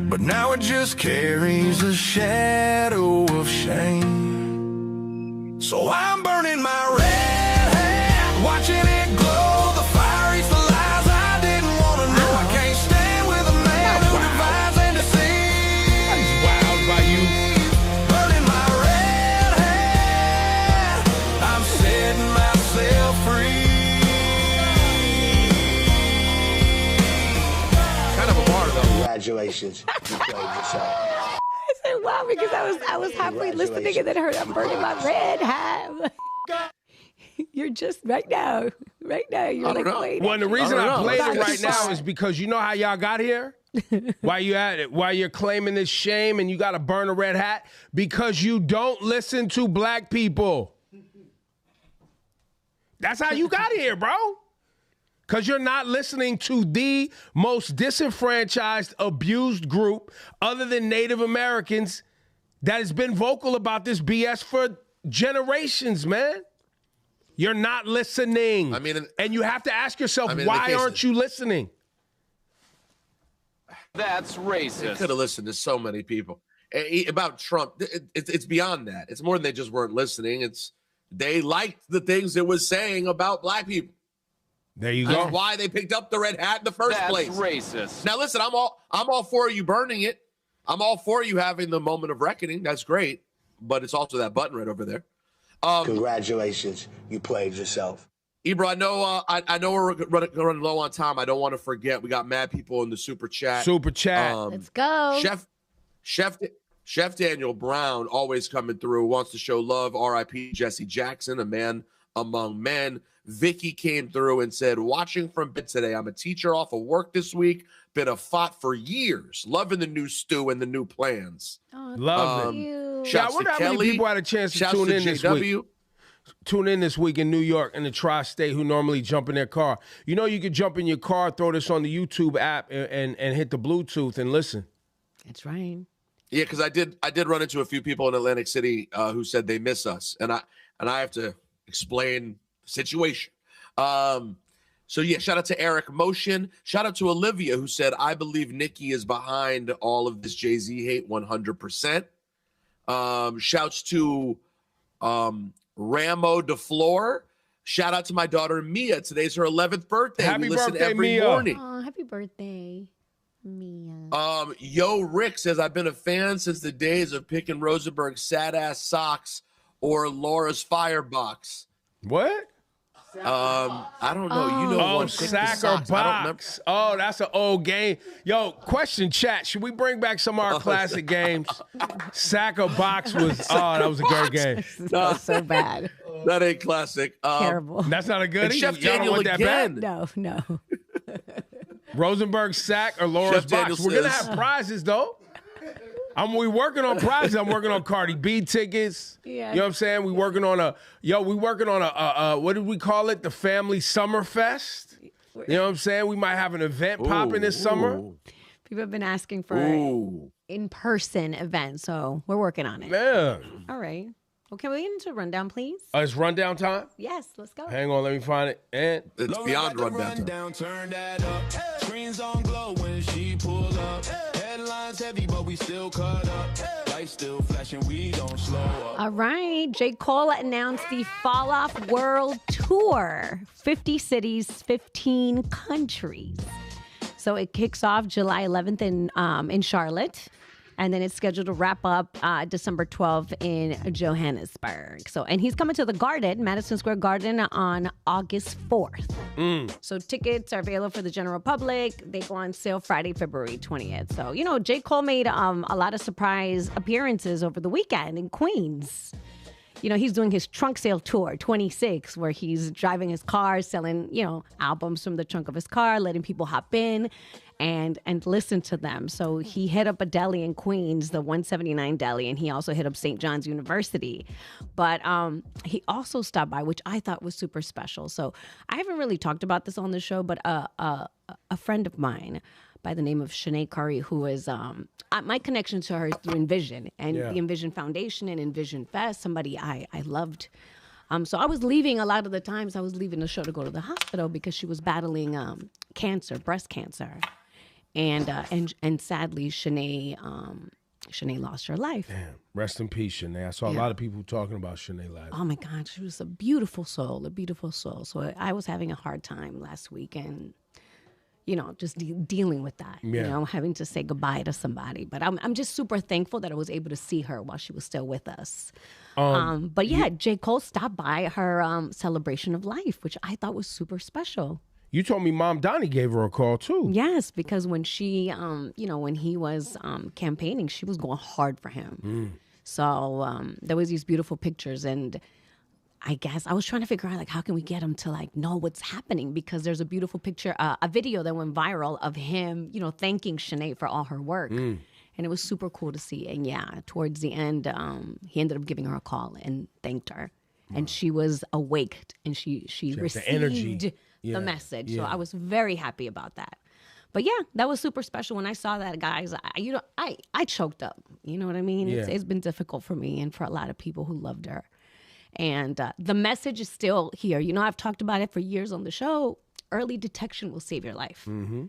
But now it just carries a shadow of shame. So I'm burning my red hat, watching it glow. The fire eats the lies I didn't want to know. I can't stand with a man who divides and deceives. That's wild by you. Burning my red hat, I'm setting myself free. Kind of a bar, though. Congratulations, you played yourself. I said, wow, because I was halfway listening and then heard I'm burning my red hat. You're just right now, you're like, wait. Well, the reason I played it right now is because you know how y'all got here? Why you at it? Why you're claiming this shame and you got to burn a red hat? Because you don't listen to black people. That's how you got here, bro. Because you're not listening to the most disenfranchised, abused group other than Native Americans that has been vocal about this BS for generations, man. You're not listening. I mean, and you have to ask yourself, I mean, why aren't you listening? That's racist. They could have listened to so many people. About Trump, it's beyond that. It's more than they just weren't listening. They liked the things it was saying about black people. There you go. That's why they picked up the red hat in the first place. That's racist. Now listen, I'm all for you burning it. I'm all for you having the moment of reckoning. That's great. But it's also that button right over there. Congratulations, you played yourself. Ebro, I know we're running low on time. I don't want to forget. We got mad people in the super chat. Let's go. Chef Daniel Brown, always coming through, wants to show love. R.I.P. Jesse Jackson, a man among men. Vicky came through and said, watching from bed today. I'm a teacher off of work this week. Been a FOT for years. Loving the new stew and the new plans. Oh, love it. I wonder how many people had a chance to tune in this week. Tune in this week in New York in the tri-state who normally jump in their car. You know you could jump in your car, throw this on the YouTube app and hit the Bluetooth and listen. That's right. Yeah, because I did run into a few people in Atlantic City who said they miss us. And I have to explain the situation. So yeah, shout out to Eric Motion. Shout out to Olivia who said, I believe Nicki is behind all of this Jay-Z hate 100%. Shouts to Ramo DeFleur. Shout out to my daughter Mia. Today's her 11th birthday. Happy we listen birthday, every Mia. morning. Oh, happy birthday, Mia. Yo Rick says, I've been a fan since the days of picking Rosenberg's sad ass socks or Laura's firebox. What? I don't know. You know, Oh, 150 sack or socks. I don't remember. box. Oh, that's an old game. Yo, question chat. Should we bring back some of our classic games? Sack or box was, that was a great game. That's so bad. That ain't classic. Terrible. That's not a good. And Chef Y'all don't Daniel want that again. bad? No. Rosenberg sack or Laura's Chef box. Daniel We're gonna says- have prizes though. We working on prizes. I'm working on Cardi B tickets. Yeah. You know what I'm saying? We working on a what did we call it? The Family Summer Fest. You know what I'm saying? We might have an event popping this summer. People have been asking for in-person events, so we're working on it. Man. All right. Well, can we get into a rundown, please? It's rundown time? Yes, let's go. Hang on, let me find it. And it's beyond rundown time. Turn that up. Screens on glow when she pull up. Headlines heavy, but we still cut up. Lights still flashing, we don't slow up. All right. J. Cole announced the Fall Off World Tour. 50 cities, 15 countries. So it kicks off July 11th in Charlotte. And then it's scheduled to wrap up December 12th in Johannesburg. And he's coming to the Garden, Madison Square Garden, on August 4th. So tickets are available for the general public. They go on sale Friday, February 20th. So, J. Cole made a lot of surprise appearances over the weekend in Queens. He's doing his trunk sale tour, 26, where he's driving his car, selling, albums from the trunk of his car, letting people hop in and listen to them. So he hit up a deli in Queens, the 179 Deli, and he also hit up St. John's University. But he also stopped by, which I thought was super special. So I haven't really talked about this on the show, but a friend of mine by the name of Shenae Curry, who is my connection to her is through Envision and the Envision Foundation and Envision Fest, somebody I loved. So I was leaving a lot of the times. I was leaving the show to go to the hospital because she was battling cancer, breast cancer, and sadly Shenae lost her life. damn, rest in peace, Shenae. I saw a lot of people talking about Shenae last. Oh my God, she was a beautiful soul, a beautiful soul. So I was having a hard time last week and. Just dealing with that, having to say goodbye to somebody. But I'm just super thankful that I was able to see her while she was still with us. But yeah, J. Cole stopped by her celebration of life, which I thought was super special. You told me Mom Donnie gave her a call too. Yes, because when she, when he was campaigning, she was going hard for him. So there was these beautiful pictures and I guess I was trying to figure out how can we get him to know what's happening, because there's a beautiful picture, a video that went viral of him, thanking Shenae for all her work. And it was super cool to see. And yeah, towards the end, he ended up giving her a call and thanked her. Wow. And she was awake and she received the energy. The message. So I was very happy about that. But yeah, that was super special. When I saw that, guys, I choked up. You know what I mean? Yeah. It's been difficult for me and for a lot of people who loved her. And the message is still here. I've talked about it for years on the show. Early detection will save your life. Mm-hmm.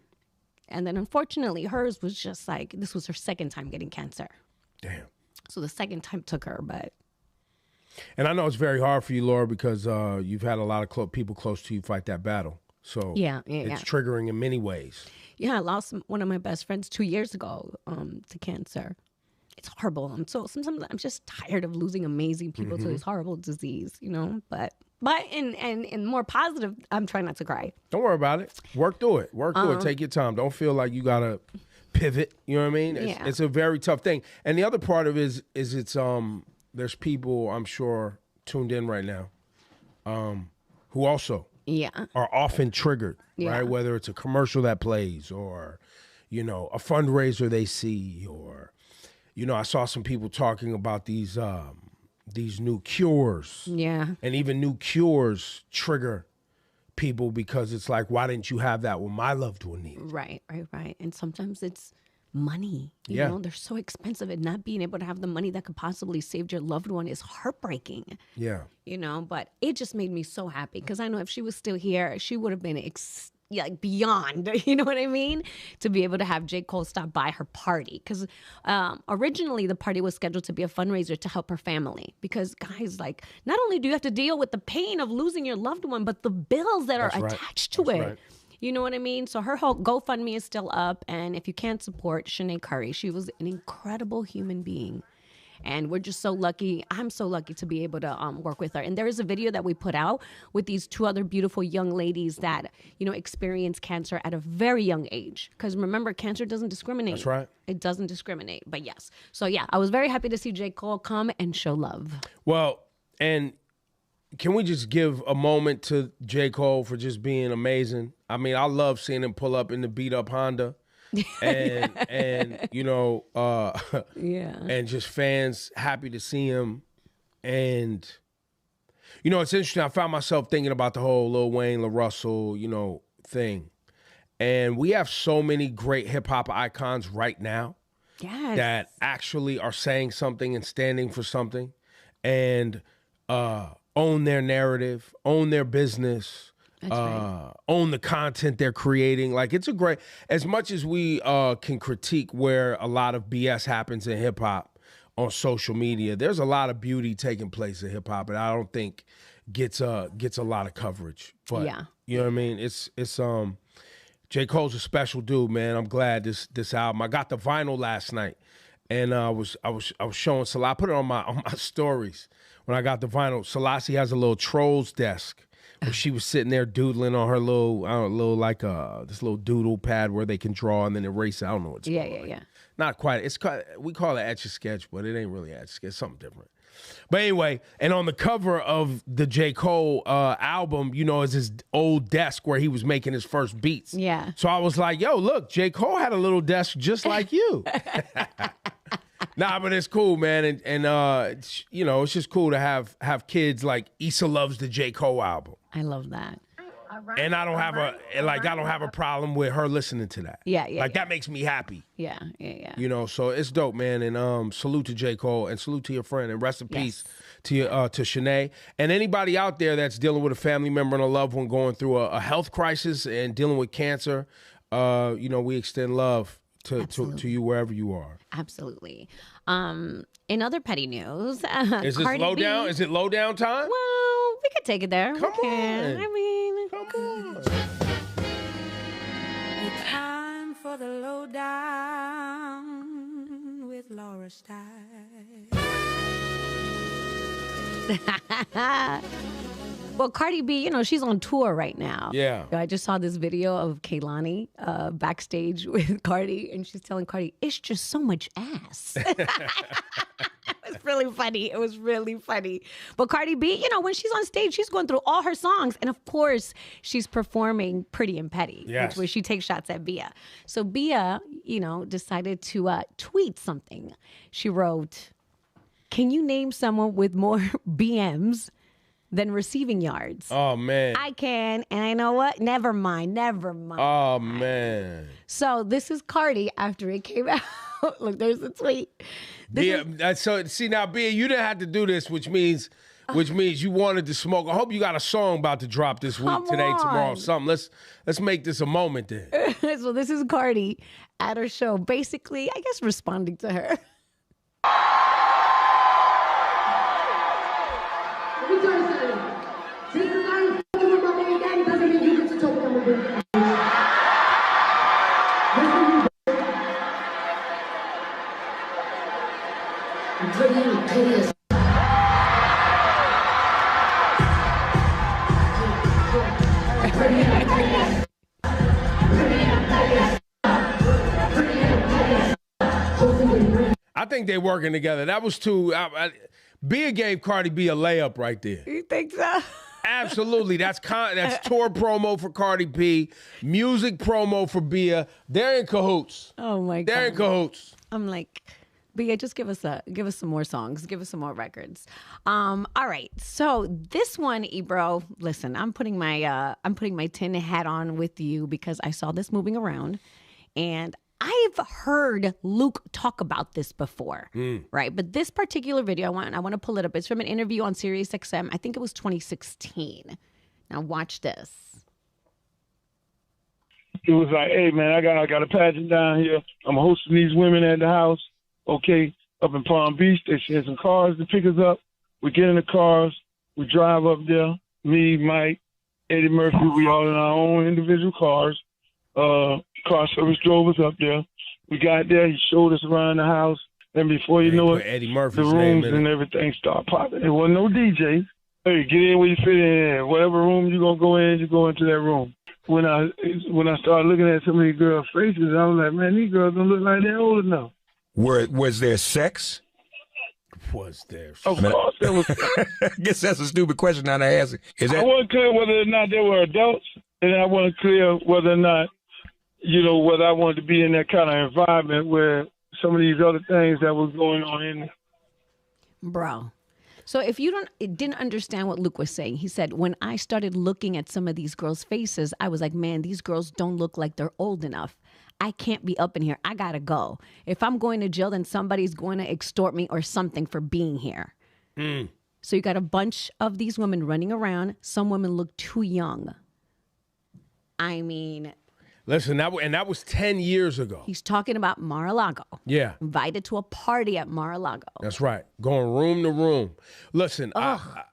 And then unfortunately, hers was just this was her second time getting cancer. Damn. So the second time took her, but. And I know it's very hard for you, Laura, because you've had a lot of people close to you fight that battle. So it's triggering in many ways. Yeah, I lost one of my best friends 2 years ago to cancer. It's horrible. Sometimes I'm just tired of losing amazing people to this horrible disease, But in more positive, I'm trying not to cry. Don't worry about it. Work through it. Take your time. Don't feel like you gotta pivot. You know what I mean? It's a very tough thing. And the other part of it is it's there's people I'm sure tuned in right now, who also are often triggered, right? Whether it's a commercial that plays or, a fundraiser they see or. I saw some people talking about these new cures. Yeah. And even new cures trigger people because it's why didn't you have that when my loved one needed? Right. And sometimes it's money. You know, they're so expensive, and not being able to have the money that could possibly save your loved one is heartbreaking. Yeah. But it just made me so happy because I know if she was still here, she would have been beyond, you know what I mean? To be able to have J. Cole stop by her party. Because originally the party was scheduled to be a fundraiser to help her family. Because guys, not only do you have to deal with the pain of losing your loved one, but the bills that are attached to it. Right. You know what I mean? So her whole GoFundMe is still up. And if you can't support Shenae Curry, she was an incredible human being. And we're just so lucky. I'm so lucky to be able to work with her. And there is a video that we put out with these 2 other beautiful young ladies that, you know, experienced cancer at a very young age. Because remember, cancer doesn't discriminate. That's right. It doesn't discriminate. But yes. So yeah, I was very happy to see J. Cole come and show love. Well, and can we just give a moment to J. Cole for just being amazing? I mean, I love seeing him pull up in the beat up Honda. and you know, yeah, and just fans happy to see him. And you know, it's interesting. I found myself thinking about the whole Lil Wayne, LaRussell, you know, thing. And we have so many great hip hop icons right now that actually are saying something and standing for something, and own their narrative, own their business. Own the content they're creating. Like, it's a great, as much as we can critique where a lot of BS happens in hip hop on social media, there's a lot of beauty taking place in hip hop, and I don't think gets a lot of coverage. But you know what I mean? It's J. Cole's a special dude, man. I'm glad this album. I got the vinyl last night, and I was showing Salah. I put it on my stories when I got the vinyl. Selassie has a little trolls desk. Where she was sitting there doodling on her little, this little doodle pad where they can draw and then erase it. I don't know what it's called. Yeah. Not quite. We call it Etch-a-Sketch, but it ain't really Etch-a-Sketch. It's something different. But anyway, and on the cover of the J. Cole album, you know, is his old desk where he was making his first beats. Yeah. So I was like, yo, look, J. Cole had a little desk just like you. Nah, but it's cool, man, and you know, it's just cool to have kids like Issa loves the J. Cole album. I love that. And I don't have a problem with her listening to that. Yeah. That makes me happy. Yeah. You know, so it's dope, man. And salute to J. Cole and salute to your friend, and rest in peace to Shenae. And anybody out there that's dealing with a family member and a loved one going through a health crisis and dealing with cancer, you know, we extend love to you wherever you are. Absolutely. In other petty news, is this Lowdown? Is it Lowdown time? Well, we could take it there. Come on. I mean, come on. It's time for the Lowdown with Laura Stylez. Well, Cardi B, you know, she's on tour right now. Yeah. I just saw this video of Kehlani backstage with Cardi, and she's telling Cardi, it's just so much ass. It was really funny. It was really funny. But Cardi B, you know, when she's on stage, she's going through all her songs. And of course, she's performing Pretty and Petty, where she takes shots at Bia. So Bia, you know, decided to tweet something. She wrote, can you name someone with more BMs than receiving yards? Oh, man. I can, and I know what? Never mind. Oh, man. So this is Cardi after it came out. Look, there's the tweet. So see now, Bia, you didn't have to do this, which means you wanted to smoke. I hope you got a song about to drop this week, tomorrow, something. Let's make this a moment then. So this is Cardi at her show, basically, I guess, responding to her. I think they're working together. That was too. Bia gave Cardi B a layup right there. You think so? Absolutely. That's tour promo for Cardi B, music promo for Bia. They're in cahoots. Oh my God. They're in cahoots. I'm like, Bia, just give us some more songs, give us some more records. All right. So this one, Ebro, listen, I'm putting my tin hat on with you because I saw this moving around, and I've heard Luke talk about this before, right? But this particular video, I want to pull it up. It's from an interview on Sirius XM. I think it was 2016. Now watch this. It was like, hey man, I got a pageant down here. I'm hosting these women at the house. Okay, up in Palm Beach, they send some cars to pick us up. We get in the cars, we drive up there. Me, Mike, Eddie Murphy, we all in our own individual cars. Car service drove us up there. We got there. He showed us around the house. And before you know put it, Eddie Murphy's the name rooms in and it. everything start popping. There wasn't no DJs. Hey, get in where you fit in. Whatever room you gonna go in, you go into that room. When I started looking at some of these girls' faces, I was like, man, these girls don't look like they're old enough. Was there sex? Was there? Of course there was. I guess that's a stupid question not to ask. I wasn't clear whether or not they were adults, and I wasn't clear whether or not, whether I wanted to be in that kind of environment where some of these other things that was going on in there. Bro. So if you didn't understand what Luke was saying, he said, when I started looking at some of these girls' faces, I was like, man, these girls don't look like they're old enough. I can't be up in here. I got to go. If I'm going to jail, then somebody's going to extort me or something for being here. So you got a bunch of these women running around. Some women look too young. I mean... Listen, that was 10 years ago. He's talking about Mar-A-Lago. Yeah. Invited to a party at Mar-A-Lago. That's right. Going room to room. Listen, I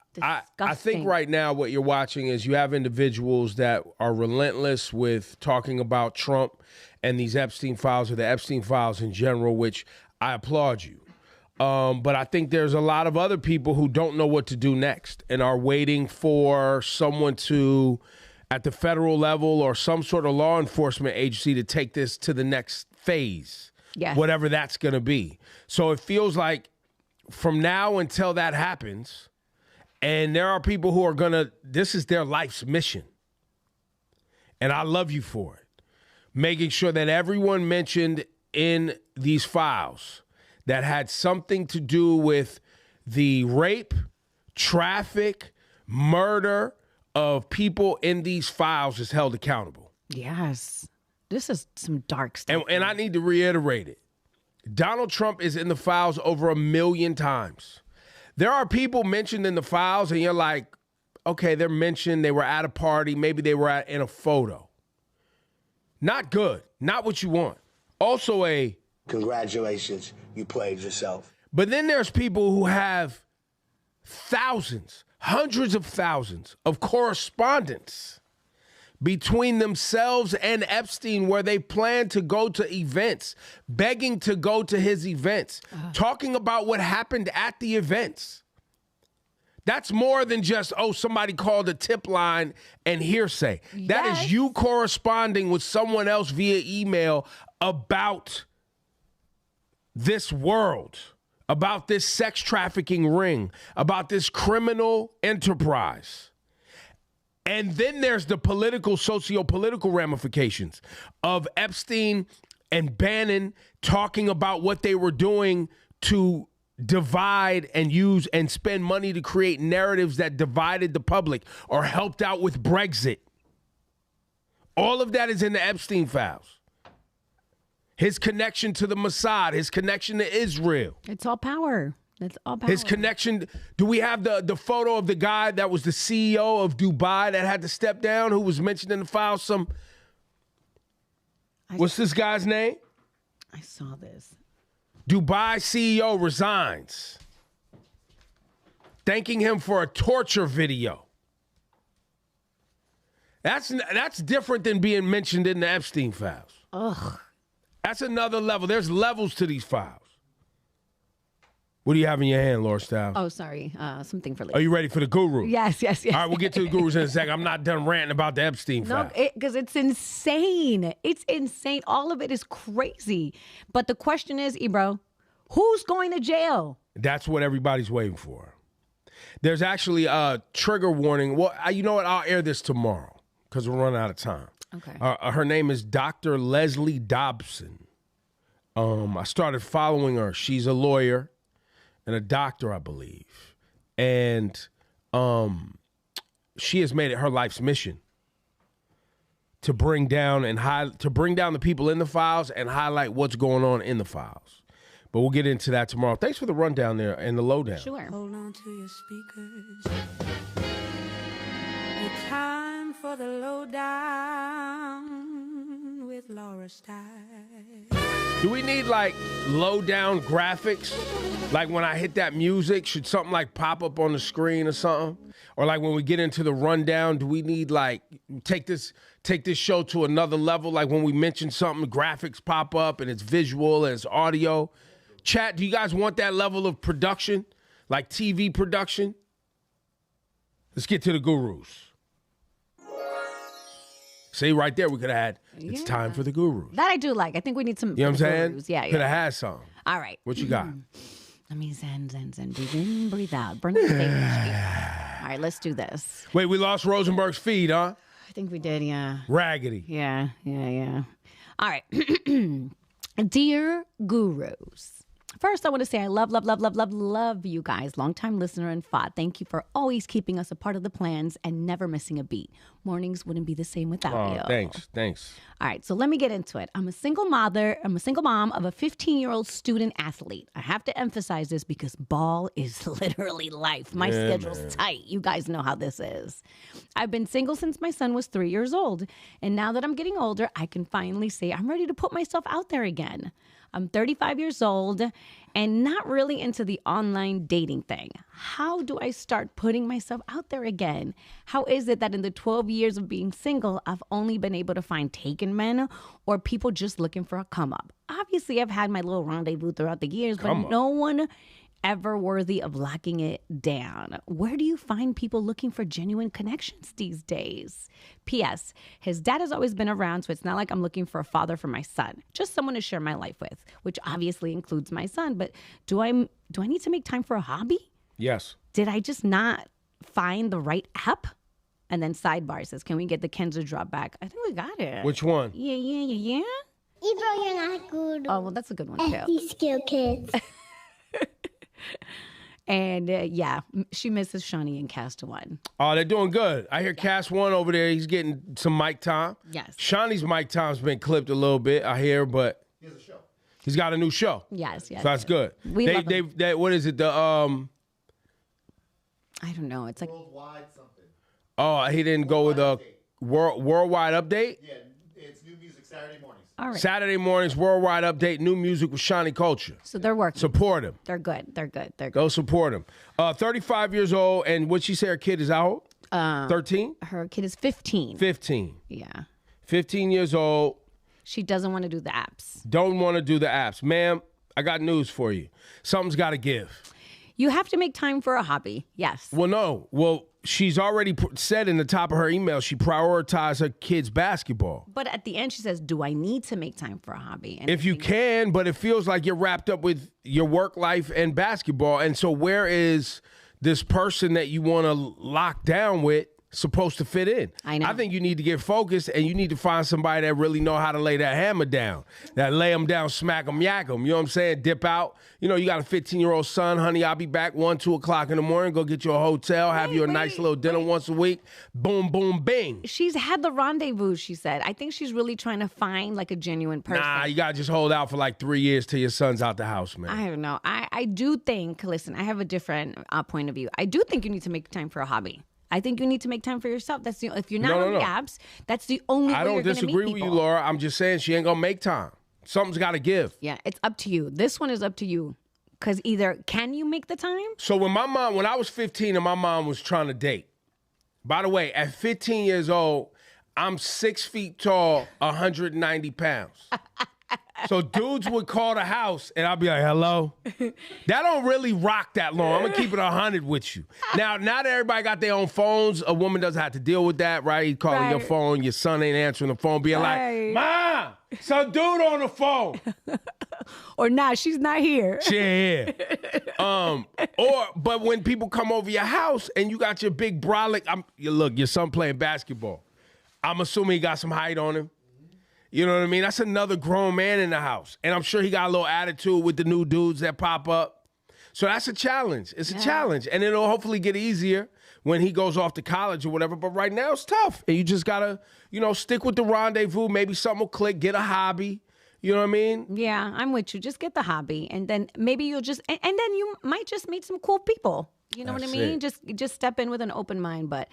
think right now what you're watching is you have individuals that are relentless with talking about Trump and these Epstein files or the Epstein files in general, which I applaud you. But I think there's a lot of other people who don't know what to do next and are waiting for someone to, at the federal level or some sort of law enforcement agency, to take this to the next phase, whatever that's going to be. So it feels like from now until that happens, and there are people who are going to, this is their life's mission. And I love you for it. Making sure that everyone mentioned in these files that had something to do with the rape, traffic, murder of people in these files is held accountable. Yes. This is some dark stuff. And I need to reiterate it. Donald Trump is in the files over 1 million times. There are people mentioned in the files and you're like, okay, they're mentioned, they were at a party, maybe they were in a photo. Not good. Not what you want. Also Congratulations, you played yourself. But then there's people who have thousands, hundreds of thousands of correspondence between themselves and Epstein where they plan to go to events, begging to go to his events, talking about what happened at the events. That's more than just, somebody called a tip line and hearsay. Yes. That is you corresponding with someone else via email about this world, about this sex trafficking ring, about this criminal enterprise. And then there's the political, socio-political ramifications of Epstein and Bannon talking about what they were doing to divide and use and spend money to create narratives that divided the public or helped out with Brexit. All of that is in the Epstein files. His connection to the Mossad, his connection to Israel. It's all power. It's all power. His connection. Do we have the photo of the guy that was the CEO of Dubai that had to step down, who was mentioned in the file? What's this guy's name? I saw this. Dubai CEO resigns, thanking him for a torture video. That's different than being mentioned in the Epstein files. Ugh. That's another level. There's levels to these files. What do you have in your hand, Laura Stylez? Oh, sorry. Something for later. Are you ready for the guru? Yes. All right, we'll get to the gurus in a second. I'm not done ranting about the Epstein file. No, because it's insane. It's insane. All of it is crazy. But the question is, Ebro, who's going to jail? That's what everybody's waiting for. There's actually a trigger warning. Well, you know what? I'll air this tomorrow because we're running out of time. Okay. Her name is Dr. Leslie Dobson. I started following her. She's a lawyer and a doctor, I believe. And she has made it her life's mission to bring down the people in the files and highlight what's going on in the files. But we'll get into that tomorrow. Thanks for the rundown there and the lowdown. Sure. Hold on to your speakers. It's time for the lowdown with Laura Stylez. Do we need like lowdown graphics? Like when I hit that music, should something like pop up on the screen or something? Or like when we get into the rundown, do we need like take this show to another level? Like when we mention something, graphics pop up and it's visual and it's audio. Chat, do you guys want that level of production? Like TV production? Let's get to the gurus. See, right there, we could have had, it's time for the gurus. That I do like. I think we need some. You know what I'm saying? gurus. Yeah, Could have had some. All right. What you got? Let me zen. Breathe in, breathe out. Burn the stage. All right, let's do this. Wait, we lost Rosenberg's feed, huh? I think we did, yeah. Raggedy. Yeah. All right. Dear gurus. First, I want to say I love you guys. Longtime listener and FOD. Thank you for always keeping us a part of the plans and never missing a beat. Mornings wouldn't be the same without you. Thanks. All right, so let me get into it. I'm a single mom of a 15-year-old student athlete. I have to emphasize this because ball is literally life. My schedule's tight. You guys know how this is. I've been single since my son was 3 years old. And now that I'm getting older, I can finally say I'm ready to put myself out there again. I'm 35 years old and not really into the online dating thing. How do I start putting myself out there again? How is it that in the 12 years of being single, I've only been able to find taken men or people just looking for a come up? Obviously, I've had my little rendezvous throughout the years, but no one ever worthy of locking it down. Where do you find people looking for genuine connections these days? P.S. His dad has always been around, so it's not like I'm looking for a father for my son. Just someone to share my life with, which obviously includes my son. But do I need to make time for a hobby? Yes. Did I just not find the right app? And then sidebar says, can we get the Kenzo drop back? I think we got it. Which one? Yeah. Ebro, you're not good. Oh, well, that's a good one, too. These skill kids. And she misses Shenae and Cast One. Oh, they're doing good. I hear Cast One over there. He's getting some mic time. Yes. Shawnee's mic time's been clipped a little bit, I hear, but he has a show. He's got a new show. Yes. So that's good. We love him. What is it? I don't know. It's like Worldwide something. Oh, he didn't go with a worldwide update? Yeah, it's new music Saturday mornings. All right. Saturday mornings, worldwide update, new music with Shenae Culture. So they're working. Support him. They're good. Go support him. 35 years old, and what'd she say her kid is out? 13? Her kid is 15. 15. Yeah. 15 years old. She doesn't want to do the apps. Don't want to do the apps. Ma'am, I got news for you. Something's got to give. You have to make time for a hobby. Yes. Well, no. Well, she's already said in the top of her email she prioritized her kids' basketball. But at the end, she says, do I need to make time for a hobby? And if you can, but it feels like you're wrapped up with your work life and basketball. And so where is this person that you want to lock down with supposed to fit in? I know. I think you need to get focused and you need to find somebody that really know how to lay that hammer down, that lay them down, smack them, yak them. You know what I'm saying? Dip out. You know, you got a 15-year-old son, honey, I'll be back 1, 2 o'clock in the morning. Go get you a hotel, have you a nice little dinner once a week. Boom, boom, bing. She's had the rendezvous, she said. I think she's really trying to find like a genuine person. Nah, you got to just hold out for like 3 years till your son's out the house, man. I don't know. I do think, listen, I have a different point of view. I do think you need to make time for a hobby. I think you need to make time for yourself. That's the if you're not on the apps, that's the only way you're going to meet people. I don't disagree with you, Laura. I'm just saying she ain't going to make time. Something's got to give. Yeah, it's up to you. This one is up to you. Because either can you make the time? So when I was 15 and my mom was trying to date, by the way, at 15 years old, I'm 6 feet tall, 190 pounds. So dudes would call the house and I'd be like, hello? That don't really rock that long. I'm going to keep it 100 with you. Now that everybody got their own phones, a woman doesn't have to deal with that, right? You calling your phone, your son ain't answering the phone, being like, Mom, some dude on the phone. Or nah, she's not here. She ain't here. But when people come over your house and you got your big brolic, look, your son playing basketball. I'm assuming he got some height on him. You know what I mean? That's another grown man in the house. And I'm sure he got a little attitude with the new dudes that pop up. So that's a challenge. It's a challenge. And it'll hopefully get easier when he goes off to college or whatever. But right now it's tough. And you just got to, stick with the rendezvous. Maybe something will click. Get a hobby. You know what I mean? Yeah, I'm with you. Just get the hobby. And then maybe you'll just, and then you might just meet some cool people. You know what I mean? Just step in with an open mind. But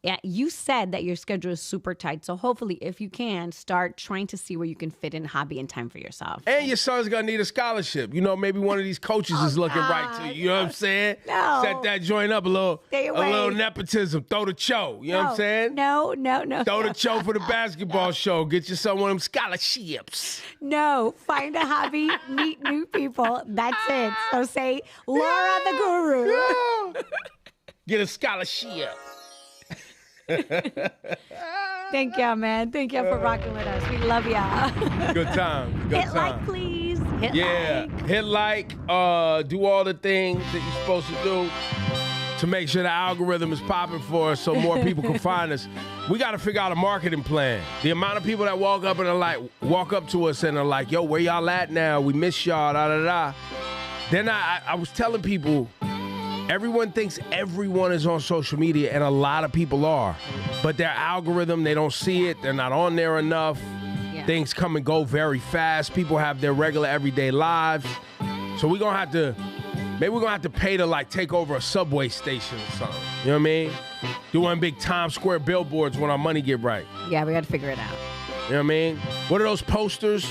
Yeah, you said that your schedule is super tight. So hopefully, if you can, start trying to see where you can fit in hobby and time for yourself. And your son's going to need a scholarship. You know, maybe one of these coaches is looking right to you. You know what I'm saying? No. Set that joint up a little. Stay away. A little nepotism. Throw the cho. You know what I'm saying? No. Throw the cho for the basketball show. Get your son one of them scholarships. No, find a hobby, meet new people. That's it. So say, Laura the Guru. Get a scholarship. Thank y'all, man. Thank y'all for rocking with us. We love y'all. Good time. Good Hit time. like, please. Hit like. Hit like. Do all the things that you're supposed to do to make sure the algorithm is popping for us so more people can find us. We got to figure out a marketing plan. The amount of people that walk up to us and are like, yo, where y'all at now? We miss y'all, da-da-da. Then I was telling people, everyone thinks everyone is on social media, and a lot of people are. But their algorithm, they don't see it. They're not on there enough. Yeah. Things come and go very fast. People have their regular everyday lives. So maybe we're going to have to pay to like take over a subway station or something. You know what I mean? Do one big Times Square billboards when our money get right. Yeah, we got to figure it out. You know what I mean? What are those posters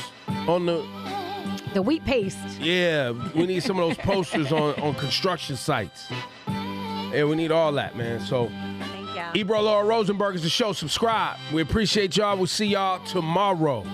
on the wheat paste? Yeah, we need some of those posters on construction sites. Yeah, we need all that, man. So, thank y'all. Ebro, Laura Rosenberg is the show. Subscribe. We appreciate y'all. We'll see y'all tomorrow.